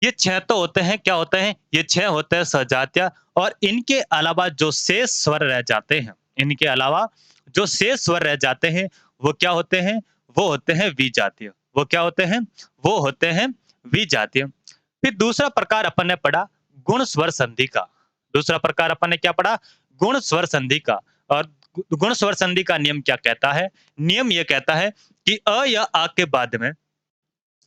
Speaker 1: ये 6 तो होते हैं, क्या होते हैं? ये 6 होते हैं सजातीय और इनके अलावा जो शेष स्वर रह जाते हैं, इनके अलावा जो शेष स्वर रह जाते हैं, वो क्या होते हैं? वो होते हैं विजातीय। वो क्या होते हैं? वो होते हैं विजातीय। फिर दूसरा प्रकार अपन ने पढ़ा गुण स्वर संधि का। दूसरा प्रकार अपन ने क्या पढ़ा? गुण स्वर संधि का। और गुण स्वर संधि का नियम क्या कहता है? नियम ये कहता है कि अ या आ के बाद में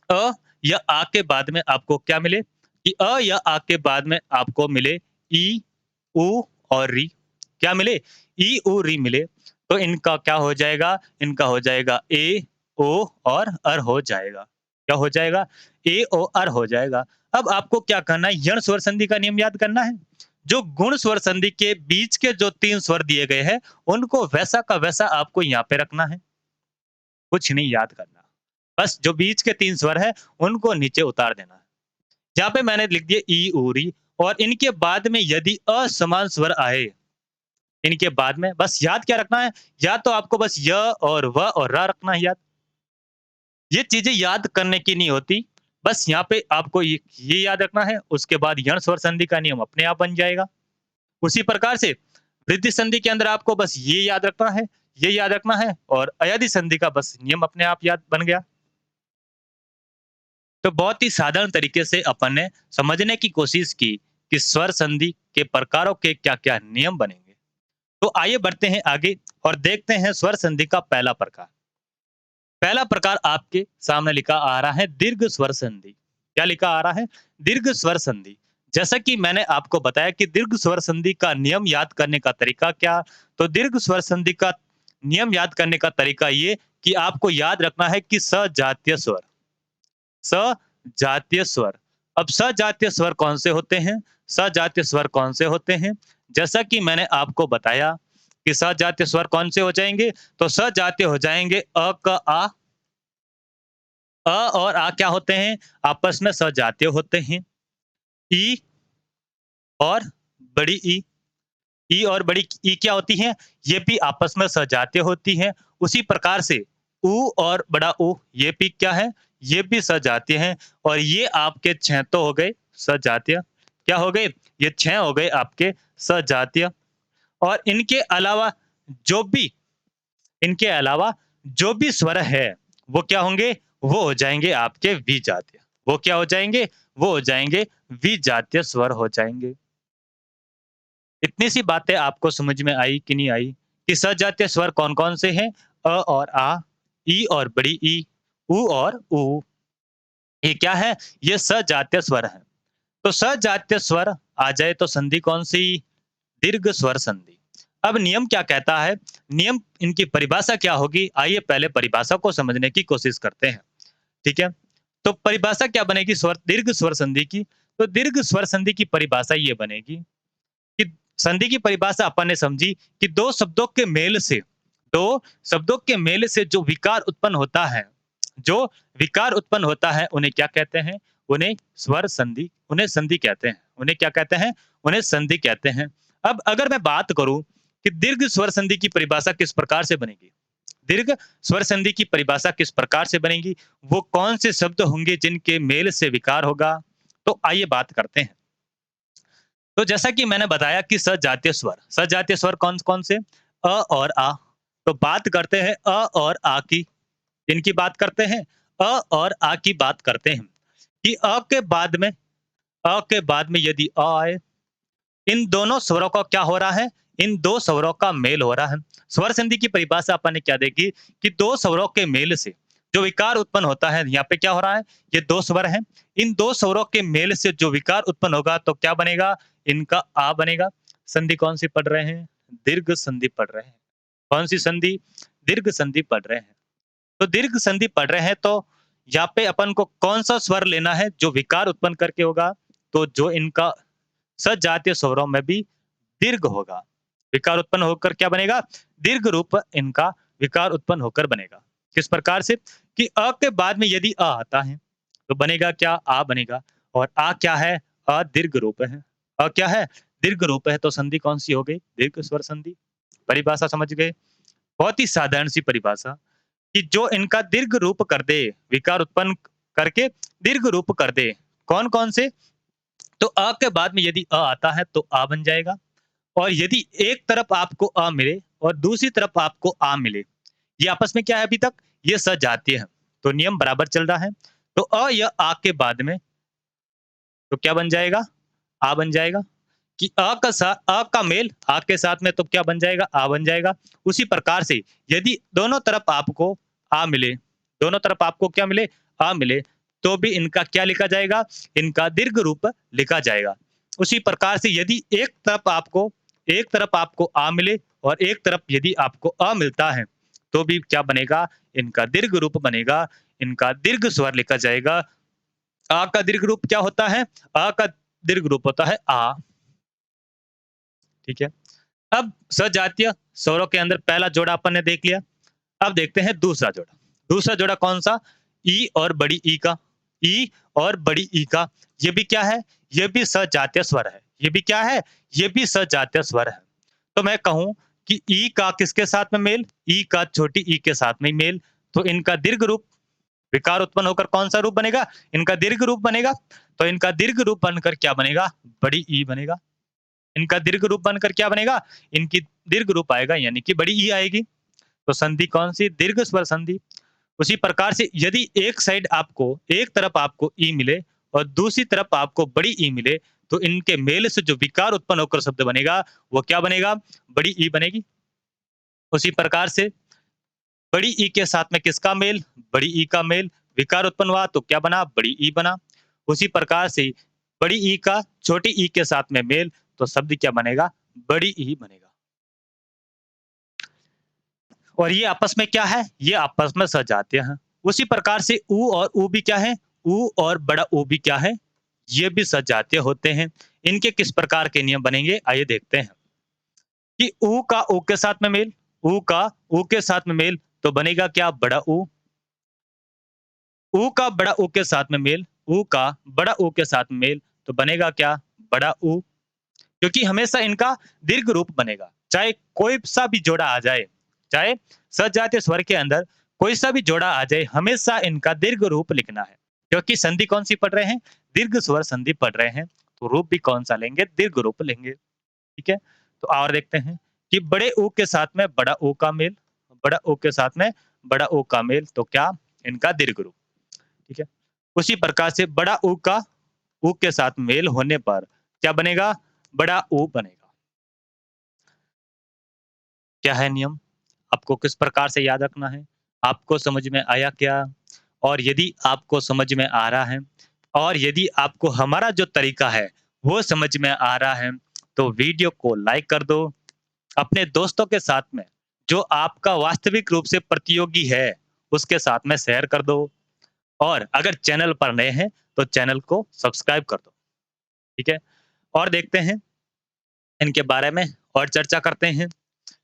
Speaker 1: अ या आ के बाद में आपको क्या मिले कि अ या आ के बाद में आपको मिले ई, उ और री। क्या मिले? ई, उ, री मिले, तो इनका क्या हो जाएगा? इनका हो जाएगा ए, ओ और अर हो जाएगा। क्या हो जाएगा? ए, ओ, अर हो जाएगा। अब आपको क्या करना है? यण स्वर संधि का नियम याद करना है। जो गुण स्वर संधि के बीच के जो 3 स्वर दिए गए हैं, उनको वैसा का वैसा आपको यहाँ पे रखना है। कुछ नहीं याद करना। बस जो बीच के 3 स्वर हैं, उनको नीचे उतार देना है। यहाँ पे मैंने लिख दिया ई, उ, री और इनके बाद में यदि असमान स्वर आए, इनके बाद में बस याद क्या रखना है? या तो आपको बस य और व और र रखना है याद। ये चीज़ें याद करने की नहीं होती। बस यहाँ पे आपको ये याद रखना है, उसके बाद यण स्वर संधि का नियम अपने आप बन जाएगा। उसी प्रकार से वृद्धि संधि के अंदर आपको बस ये याद रखना है, ये याद रखना है और अयादि संधि का बस नियम अपने आप याद बन गया। तो बहुत ही साधारण तरीके से अपन ने समझने की कोशिश की कि स्वर संधि के प्रकारों के क्या-क्या नियम बनेंगे। तो आइए बढ़ते हैं आगे और देखते हैं स्वर संधि का पहला प्रकार। पहला प्रकार आपके सामने लिखा आ रहा है दीर्घ स्वर संधि। क्या लिखा आ रहा है? दीर्घ स्वर संधि। जैसा कि मैंने आपको बताया कि दीर्घ स्वर संधि का नियम याद करने का तरीका क्या? तो दीर्घ स्वर संधि का नियम याद करने का तरीका ये कि आपको याद रखना है कि सजातीय स्वर, सजातीय स्वर। अब सजातीय स्वर कौन से होते हैं? सजातीय स्वर कौन से होते हैं? जैसा कि मैंने आपको बताया कि सजातीय स्वर कौन से हो जाएंगे? तो सजातीय हो जाएंगे अ, क, आ। अ और आ क्या होते हैं? आपस में सजातीय होते हैं। ई और बड़ी ई, ई और बड़ी ई क्या होती हैं? ये भी आपस में सजातीय होती हैं। उसी प्रकार से ऊ और बड़ा ऊ ये भी क्या है? ये भी सजातीय हैं और ये आपके 6 तो हो गए सजातीय। क्या हो गए? ये 6 हो गए आपके सजातीय और जो भी इनके अलावा जो भी स्वर है, वो क्या होंगे? वो हो जाएँगे आपके विजातीय। वो क्या हो जाएँगे? वो हो जाएँगे विजातीय स्वर हो जाएँगे। इतनी सी बातें आपको समझ में आई कि नहीं आई कि सजातीय स्वर कौन-कौन से हैं? अ और आ, ई और बड़ी ई, उ और ऊ। ये क्या है? ये सजातीय स्वर हैं। तो सजातीय स्वर आ जाए तो संधि कौन-सी? दीर्घ स्वर संधि। अब नियम क्या कहता है? नियम इनकी परिभाषा क्या होगी? आइए पहले परिभाषा को समझने की कोशिश करते हैं। ठीक है? तो परिभाषा क्या बनेगी दीर्घ स्वर संधि की? तो दीर्घ स्वर संधि की परिभाषा ये बनेगी कि संधि की परिभाषा अपन ने समझी कि 2 शब्दों के मेल से जो विकार उत्पन्न होता है, जो विकार उत्पन्न होता है उन्हें क्या कहते हैं? उन्हें स्वर संधि, उन्हें संधि कहते हैं। उन्हें क्या कहते हैं? उन्हें संधि कहते हैं। अब अगर मैं बात करूं कि दीर्घ स्वर संधि की परिभाषा किस प्रकार से बनेगी? दीर्घ स्वर संधि की परिभाषा किस प्रकार से बनेगी? वो कौन से शब्द होंगे जिनके मेल से विकार होगा? तो आइए बात करते हैं। तो जैसा कि मैंने बताया कि सजातीय स्वर कौन-कौन से? अ और आ। तो बात करते हैं अ और आ की। किनकी बात करते हैं? अ और आ की बात करते हैं कि अ के बाद में यदि अ आए, इन दोनों स्वरों का क्या हो रहा है? इन 2 स्वरों का मेल हो रहा है। स्वर संधि की परिभाषा अपन ने क्या देखी कि 2 स्वरों के मेल से जो विकार उत्पन्न होता है, यहाँ पे क्या हो रहा है? ये 2 स्वर हैं। इन 2 स्वरों के मेल से जो विकार उत्पन्न होगा तो क्या बनेगा? इनका आ बनेगा। संधि कौन-सी पढ़ रहे हैं? दीर्घ संधि पढ़ रहे हैं। कौन-सी संधि? दीर्घ संधि पढ़ रहे हैं। तो दीर्घ संधि पढ़ रहे हैं तो यहाँ पे अपन को कौन-सा स्वर लेना है जो विकार उत्पन्न करके होगा? तो जो इनका सजातीय स्वरों में भी दीर्घ होगा। विकार उत्पन्न होकर क्या बनेगा? दीर्घ रूप इनका विकार उत्पन्न होकर बनेगा। किस प्रकार से? कि अ के बाद में यदि अ आता है, तो बनेगा क्या? आ बनेगा और आ क्या है? अ दीर्घ रूप है। अ क्या है? दीर्घ रूप है तो संधि कौन-सी हो गई? दीर्घ स्वर संधि। परिभाषा समझ गए? बहुत ही साधारण सी परिभाषा कि जो इनका दीर्घ रूप कर दे, विकार उत्पन्न करके दीर्घ रूप कर दे। कौन-कौन से? तो अ के बाद में यदि अ आता है तो आ बन जाएगा और यदि एक तरफ आपको अ मिले और दूसरी तरफ आपको आ मिले, ये आपस में क्या है अभी तक? ये सजातीय है। तो नियम बराबर चल रहा है। तो अ या आ के बाद में तो क्या बन जाएगा? आ बन जाएगा कि अ का मेल आ के साथ में तो क्या बन जाएगा? आ बन जाएगा। उसी प्रकार से यदि दोनों तरफ आपको आ मिले, दोनों तरफ आपको क्या मिले? आ मिले, तो भी इनका क्या लिखा जाएगा? इनका दीर्घ रूप लिखा जाएगा। उसी प्रकार से यदि एक तरफ आपको आ मिले और एक तरफ यदि आपको अ मिलता है, तो भी क्या बनेगा? इनका दीर्घ रूप बनेगा, इनका दीर्घ स्वर लिखा जाएगा। आ का दीर्घ रूप क्या होता है? आ का दीर्घ रूप होता है आ, ठीक है? अब सजातीय स्वरों के अंदर पहला जोड़ा अपन ने देख लिया। अब देखते हैं दूसरा जोड़ा। दूसरा जोड़ा कौन-सा? ई और बड़ी ई का। ई और बड़ी ई का। ये भी क्या है? ये भी सजातीय स्वर है। ये भी क्या है? ये भी सजातीय स्वर है। तो मैं कहूँ कि ई का किसके साथ में मेल? ई का छोटी ई के साथ में मेल। तो इनका दीर्घ रूप विकार उत्पन्न होकर कौन-सा रूप बनेगा? इनका दीर्घ रूप बनेगा। तो इनका दीर्घ रूप बनकर क्या बनेगा? बड़ी ई बनेगा। इनका दीर्घ रूप बनकर क्या बनेगा? इनकी दीर्घ रूप आएगा यानी कि बड़ी ई आएगी। तो संधि कौन-सी? दीर्घ स्वर संधि। उसी प्रकार से यदि एक तरफ आपको ई मिले और दूसरी तरफ आपको बड़ी ई मिले, तो इनके मेल से जो विकार उत्पन्न होकर शब्द बनेगा, वो क्या बनेगा? बड़ी ई बनेगी। उसी प्रकार से बड़ी ई के साथ में किसका मेल? बड़ी ई का मेल। विकार उत्पन्न हुआ तो क्या बना? बड़ी ई बना। उसी प्रकार से बड़ी ई का छोटी ई के साथ में मेल, तो शब्द क्या बनेगा? बड़ी ई बनेगा। और ये आपस में क्या है? ये आपस में सजातीय हैं। उसी प्रकार से ऊ और ऊ भी क्या है? ऊ और बड़ा ऊ भी क्या है? ये भी सजातीय होते हैं। इनके किस प्रकार के नियम बनेंगे? आइए देखते हैं कि ऊ का ऊ के साथ में मेल, ऊ का ऊ के साथ में मेल, तो बनेगा क्या? बड़ा ऊ। ऊ का बड़ा ऊ के साथ में मेल, ऊ का बड़ा ऊ के साथ में मेल, तो बनेगा क्या? बड़ा ऊ। क्योंकि हमेशा इनका दीर्घ रूप बनेगा। चाहे कोई सा भी जोड़ा आ जाए, चाहे सजातीय स्वर के अंदर कोई सा भी जोड़ा आ जाए, हमेशा इनका दीर्घ रूप लिखना है। क्योंकि संधि कौन-सी पढ़ रहे हैं? दीर्घ स्वर संधि पढ़ रहे हैं, तो रूप भी कौन-सा लेंगे? दीर्घ रूप लेंगे। ठीक है? तो और देखते हैं कि बड़े ऊ के साथ में बड़ा ऊ का मेल, बड़ा ऊ के साथ में बड़ा ऊ का मेल, तो क्या? इनका दीर्घ रूप। ठीक है? उसी प्रकार से बड़ा ऊ का ऊ के साथ मेल होने पर क्या बनेगा? बड़ा ऊ बनेगा। क्या है नियम? आपको किस प्रकार से याद रखना है? आपको समझ में आया क्या? और यदि आपको समझ में आ रहा है और यदि आपको हमारा जो तरीका है, वो समझ में आ रहा है, तो वीडियो को लाइक कर दो। अपने दोस्तों के साथ में, जो आपका वास्तविक रूप से प्रतियोगी है, उसके साथ में शेयर कर दो। और अगर चैनल पर नए हैं, तो चैनल को सब्सक्राइब कर दो। ठीक है? और देखते हैं इनके बारे में और चर्चा करते हैं।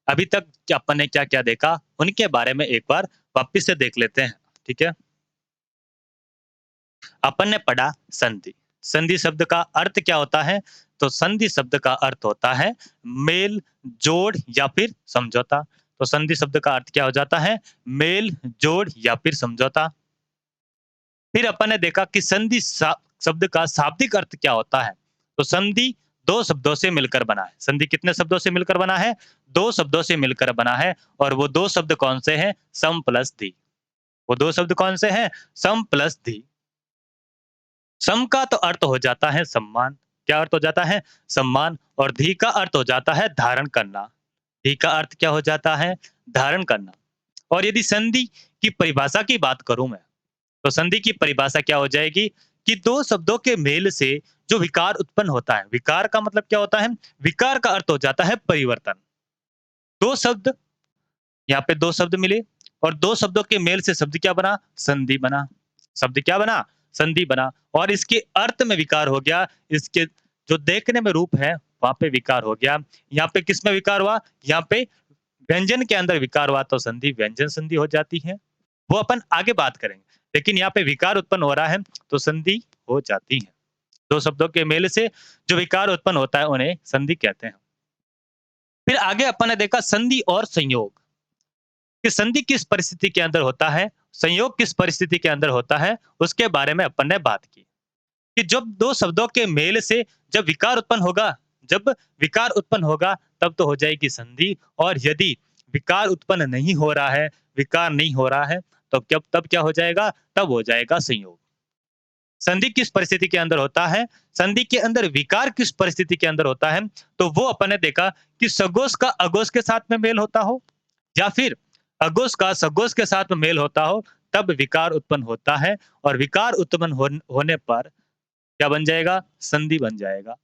Speaker 1: अभी तक अपन ने क्या-क्या देखा, उनके बारे में एक बार वापिस से देख लेते हैं, ठीक है? अपन ने पढ़ा संधि। संधि शब्द का अर्थ क्या होता है? तो संधि शब्द का अर्थ होता है मेल, जोड़ या फिर समझौता। तो संधि शब्द का अर्थ क्या हो जाता है? मेल, जोड़ या फिर समझौता। फिर अपन ने देखा कि शब्द का शाब्दिक अर्थ क्या होता है? तो संधि 2 शब्दों से मिलकर बना है। संधि कितने शब्दों से मिलकर बना है? 2 शब्दों से मिलकर बना है और वो 2 शब्द कौन से हैं? सम प्लस धी। वो 2 शब्द कौन से हैं? सम प्लस धी। सम का तो अर्थ हो जाता है सम्मान। क्या अर्थ हो जाता है? सम्मान। और धी का अर्थ हो जाता है धारण करना। धी का अर्थ क्या हो जाता है? धारण करना। और यदि संधि की परिभाषा की बात करूं मैं, तो संधि की परिभाषा क्या हो जाएगी कि 2 शब्दों के मेल से जो विकार उत्पन्न होता है, विकार का मतलब क्या होता है? विकार का अर्थ हो जाता है परिवर्तन। 2 शब्द, यहाँ पे 2 शब्द मिले और 2 शब्दों के मेल से शब्द क्या बना? संधि बना। शब्द क्या बना? संधि बना। और इसके अर्थ में विकार हो गया, इसके जो देखने में रूप है, वहाँ पे विकार हो गया। यहाँ पे किसमें विकार हुआ? यहाँ पे व्यंजन के अंदर विकार हुआ, तो संधि व्यंजन संधि हो जाती है। वो अपन आगे बात करेंगे। लेकिन यहाँ पे विकार उत्पन्न हो रहा है, तो संधि हो जाती है। 2 शब्दों के मेल से जो विकार उत्पन्न होता है, उन्हें संधि कहते हैं। फिर आगे अपन ने देखा संधि और संयोग। कि संधि किस परिस्थिति के अंदर होता है, संयोग किस परिस्थिति के अंदर होता है, उसके बारे में अपन ने बात की। कि जब 2 शब्दों के मेल से जब विकार उत्पन्न होगा, तब तो हो जाएगी संधि। और यदि विकार उत्पन्न नहीं हो रहा है, विकार नहीं हो रहा है, तो तब क्या हो जाएगा? तब हो जाएगा संयोग। संधि किस परिस्थिति के अंदर होता है? संधि के अंदर विकार किस परिस्थिति के अंदर होता है? तो वो अपन ने देखा कि सगोष का अघोष के साथ में मेल होता हो, या फिर अघोष का सघोष के साथ में मेल होता हो, तब विकार उत्पन्न होता है और विकार उत्पन्न होने पर क्या बन जाएगा? संधि बन जाएगा।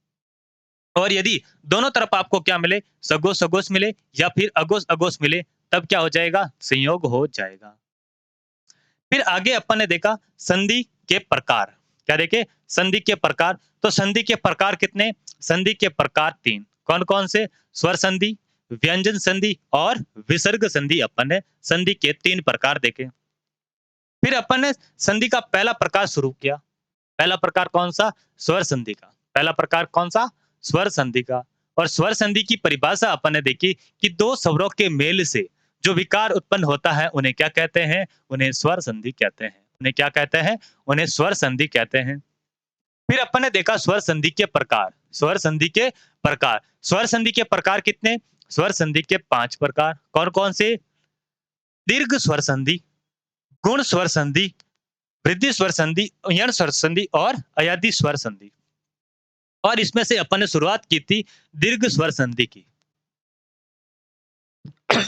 Speaker 1: और यदि दोनों तरफ आपको क्या मिले? सगोश-सगोश मिले या फिर अगोश-अगोश मिले, तब क्या हो जाएगा? संयोग हो जाएगा। फिर आगे अपन ने देखा संधि के प्रकार। क्या देखे? संधि के प्रकार। तो संधि के प्रकार कितने? संधि के प्रकार 3। कौन-कौन से? स्वर संधि, व्यंजन संधि और विसर्ग संधि। अपन ने संधि के 3 प्रकार देखे। फिर अपन ने संधि का पहला प्रकार शुरू किया। पहला प्रकार कौन सा? स्वर संधि का। पहला प्रकार कौन सा? स्वर संधि का। और स्वर संधि की परिभाषा अपन ने देखी कि दो स्वरों के मेल से जो विकार उत्पन्न होता है उन्हें क्या कहते हैं? उन्हें स्वर संधि कहते हैं। उन्हें क्या कहते हैं? उन्हें स्वर संधि कहते हैं। फिर अपन ने देखा स्वर संधि के प्रकार। स्वर संधि के प्रकार। स्वर संधि के प्रकार कितने? स्वर संधि के 5 प्रकार। कौन-कौन से? दीर्घ स्वर संधि, गुण स्वर संधि, वृद्धि स्वर संधि, यण स्वर संधि और अयादी स्वर संधि। और इसमें से अपन ने शुरुआत की थी दीर्घ स्वर संधि की।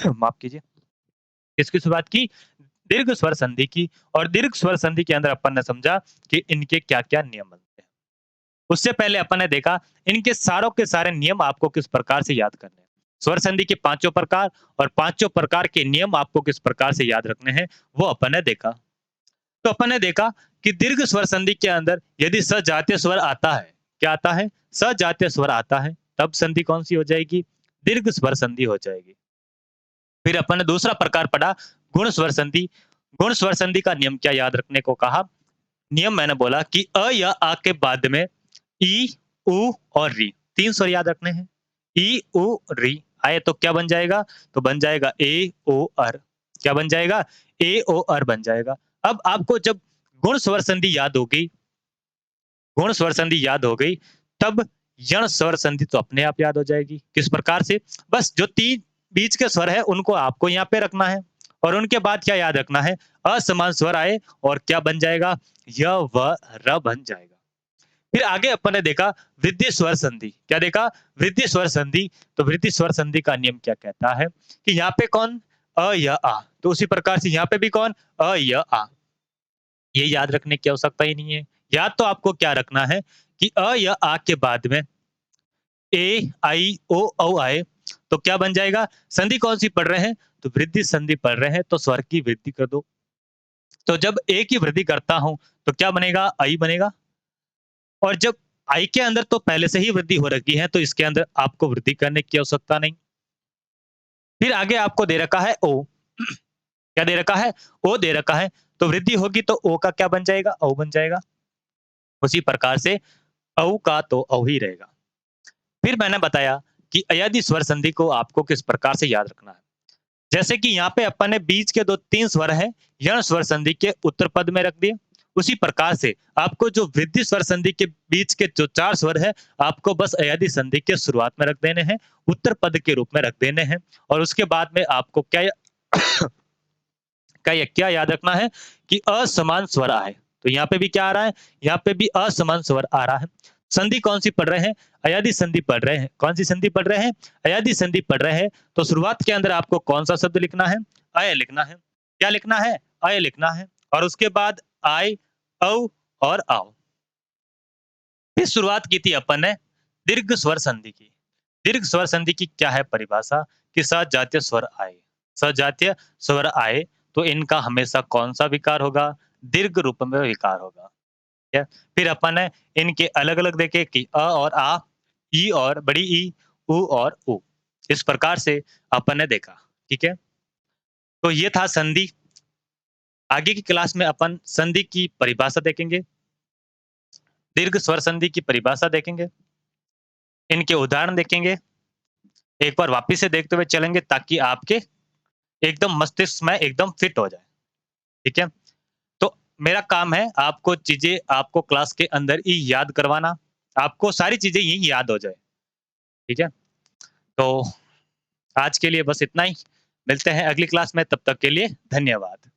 Speaker 1: माफ कीजिए। किसकी शुरुआत की? दीर्घ स्वर संधि की। और दीर्घ स्वर संधि के अंदर अपन ने समझा कि इनके क्या-क्या नियम बनते हैं। उससे पहले अपन ने देखा इनके सारों के सारे नियम आपको किस प्रकार से याद करने हैं। स्वर संधि के पांचों प्रकार और पांचों प्रकार के नियम आपको किस प्रकार से याद रखने हैं, वो अपन ने देखा। तो अपन ने देखा कि दीर्घ स्वर संधि के अंदर यदि सजातीय स्वर आता है, क्या आता है? सजातीय स्वर आता है, तब संधि कौन सी हो जाएगी? दीर्घ स्वर संधि हो जाएगी। फिर अपन ने दूसरा प्रकार पढ़ा गुण स्वर संधि। गुण स्वर संधि का नियम क्या याद रखने को कहा? नियम मैंने बोला कि अ या आ के बाद में ई, उ और री 3 स्वर याद रखने हैं। ई, उ, री आए तो क्या बन जाएगा? तो बन जाएगा ए, ओ, अर। क्या बन जाएगा? ए, ओ, अर बन जाएगा। अब आपको जब गुण स्वर संधि याद हो गई, गुण स्वर संधि याद हो गई, तब यण स्वर संधि तो अपने आप याद हो जाएगी। किस प्रकार से? बस जो 3 बीच के स्वर है उनको आपको यहाँ पे रखना है और उनके बाद क्या याद रखना है? असमान स्वर आए और क्या बन जाएगा? य, व, र बन जाएगा। फिर आगे अपन ने देखा वृद्धि स्वर संधि। क्या देखा? वृद्धि स्वर संधि। तो वृद्धि स्वर संधि का नियम क्या कहता है कि यहाँ पे कौन? अ, य, आ। तो उसी प्रकार से यहाँ पे भी कौन? अ, य, आ। ये याद रखने की आवश्यकता ही नहीं है। याद तो आपको क्या रखना है कि अ या आ के बाद में ए, आई, ओ, औ आए तो क्या बन जाएगा? संधि कौन-सी पढ़ रहे हैं? तो वृद्धि संधि पढ़ रहे हैं तो स्वर की वृद्धि कर दो। तो जब ए की वृद्धि करता हूँ तो क्या बनेगा? आई बनेगा। और जब आई के अंदर तो पहले से ही वृद्धि हो रखी है तो इसके अंदर आपको वृद्धि करने की आवश्यकता नहीं। फिर आगे आपको दे रखा है ओ। क्या दे रखा है? ओ दे रखा है। तो वृद्धि होगी तो ओ का क्या बन जाएगा? औ बन जाएगा। उसी प्रकार से औ का तो औ ही रहेगा। फिर मैंने बताया कि अयादी स्वर संधि को आपको किस प्रकार से याद रखना है। जैसे कि यहाँ पे अपन ने बीच के 2-3 स्वर हैं, यण स्वर संधि के उत्तर पद में रख दिए। उसी प्रकार से आपको जो वृद्धि स्वर संधि के बीच के जो 4 स्वर हैं, आपको बस अयादी संधि के शुरुआत में रख देने हैं, उत्तर पद के रूप में रख देने हैं और उसके बाद में आपको क्या क्या याद रखना है कि असमान स्वर आए। तो यहाँ पे भी क्या आ रहा है? यहाँ पे भी असमान स्वर आ रहा है। संधि कौन-सी पढ़ रहे हैं? अयादी संधि पढ़ रहे हैं। कौन-सी संधि पढ़ रहे हैं? अयादी संधि पढ़ रहे हैं। तो शुरुआत के अंदर आपको कौन-सा शब्द लिखना है? अय लिखना है। क्या लिखना है? अय लिखना है और उसके बाद आय, औ और आओ। फिर शुरुआत की थी अपन ने दीर्घ स्वर संधि की। दीर्घ स्वर संधि की क्या है परिभाषा? कि सजातीय स्वर आए। सजातीय स्वर आए तो इनका हमेशा कौन-सा विकार होगा? दीर्घ रूप में विकार होगा। ठीक है? फिर अपन ने इनके अलग-अलग देखे कि अ और आ, ई और बड़ी ई, उ और उ। इस प्रकार से अपन ने देखा। ठीक है? तो ये था संधि। आगे की क्लास में अपन संधि की परिभाषा देखेंगे, दीर्घ स्वर संधि की परिभाषा देखेंगे, इनके उदाहरण देखेंगे। एक बार वापिस से देखते हुए चलेंगे ताकि आपके एकदम मस्तिष्क में एकदम फिट हो जाए। ठीक है? तो मेरा काम है आपको चीज़ें आपको क्लास के अंदर ही याद करवाना। आपको सारी चीज़ें यहीं याद हो जाए। ठीक है? तो आज के लिए बस इतना ही। मिलते हैं अगली क्लास में, तब तक के लिए धन्यवाद।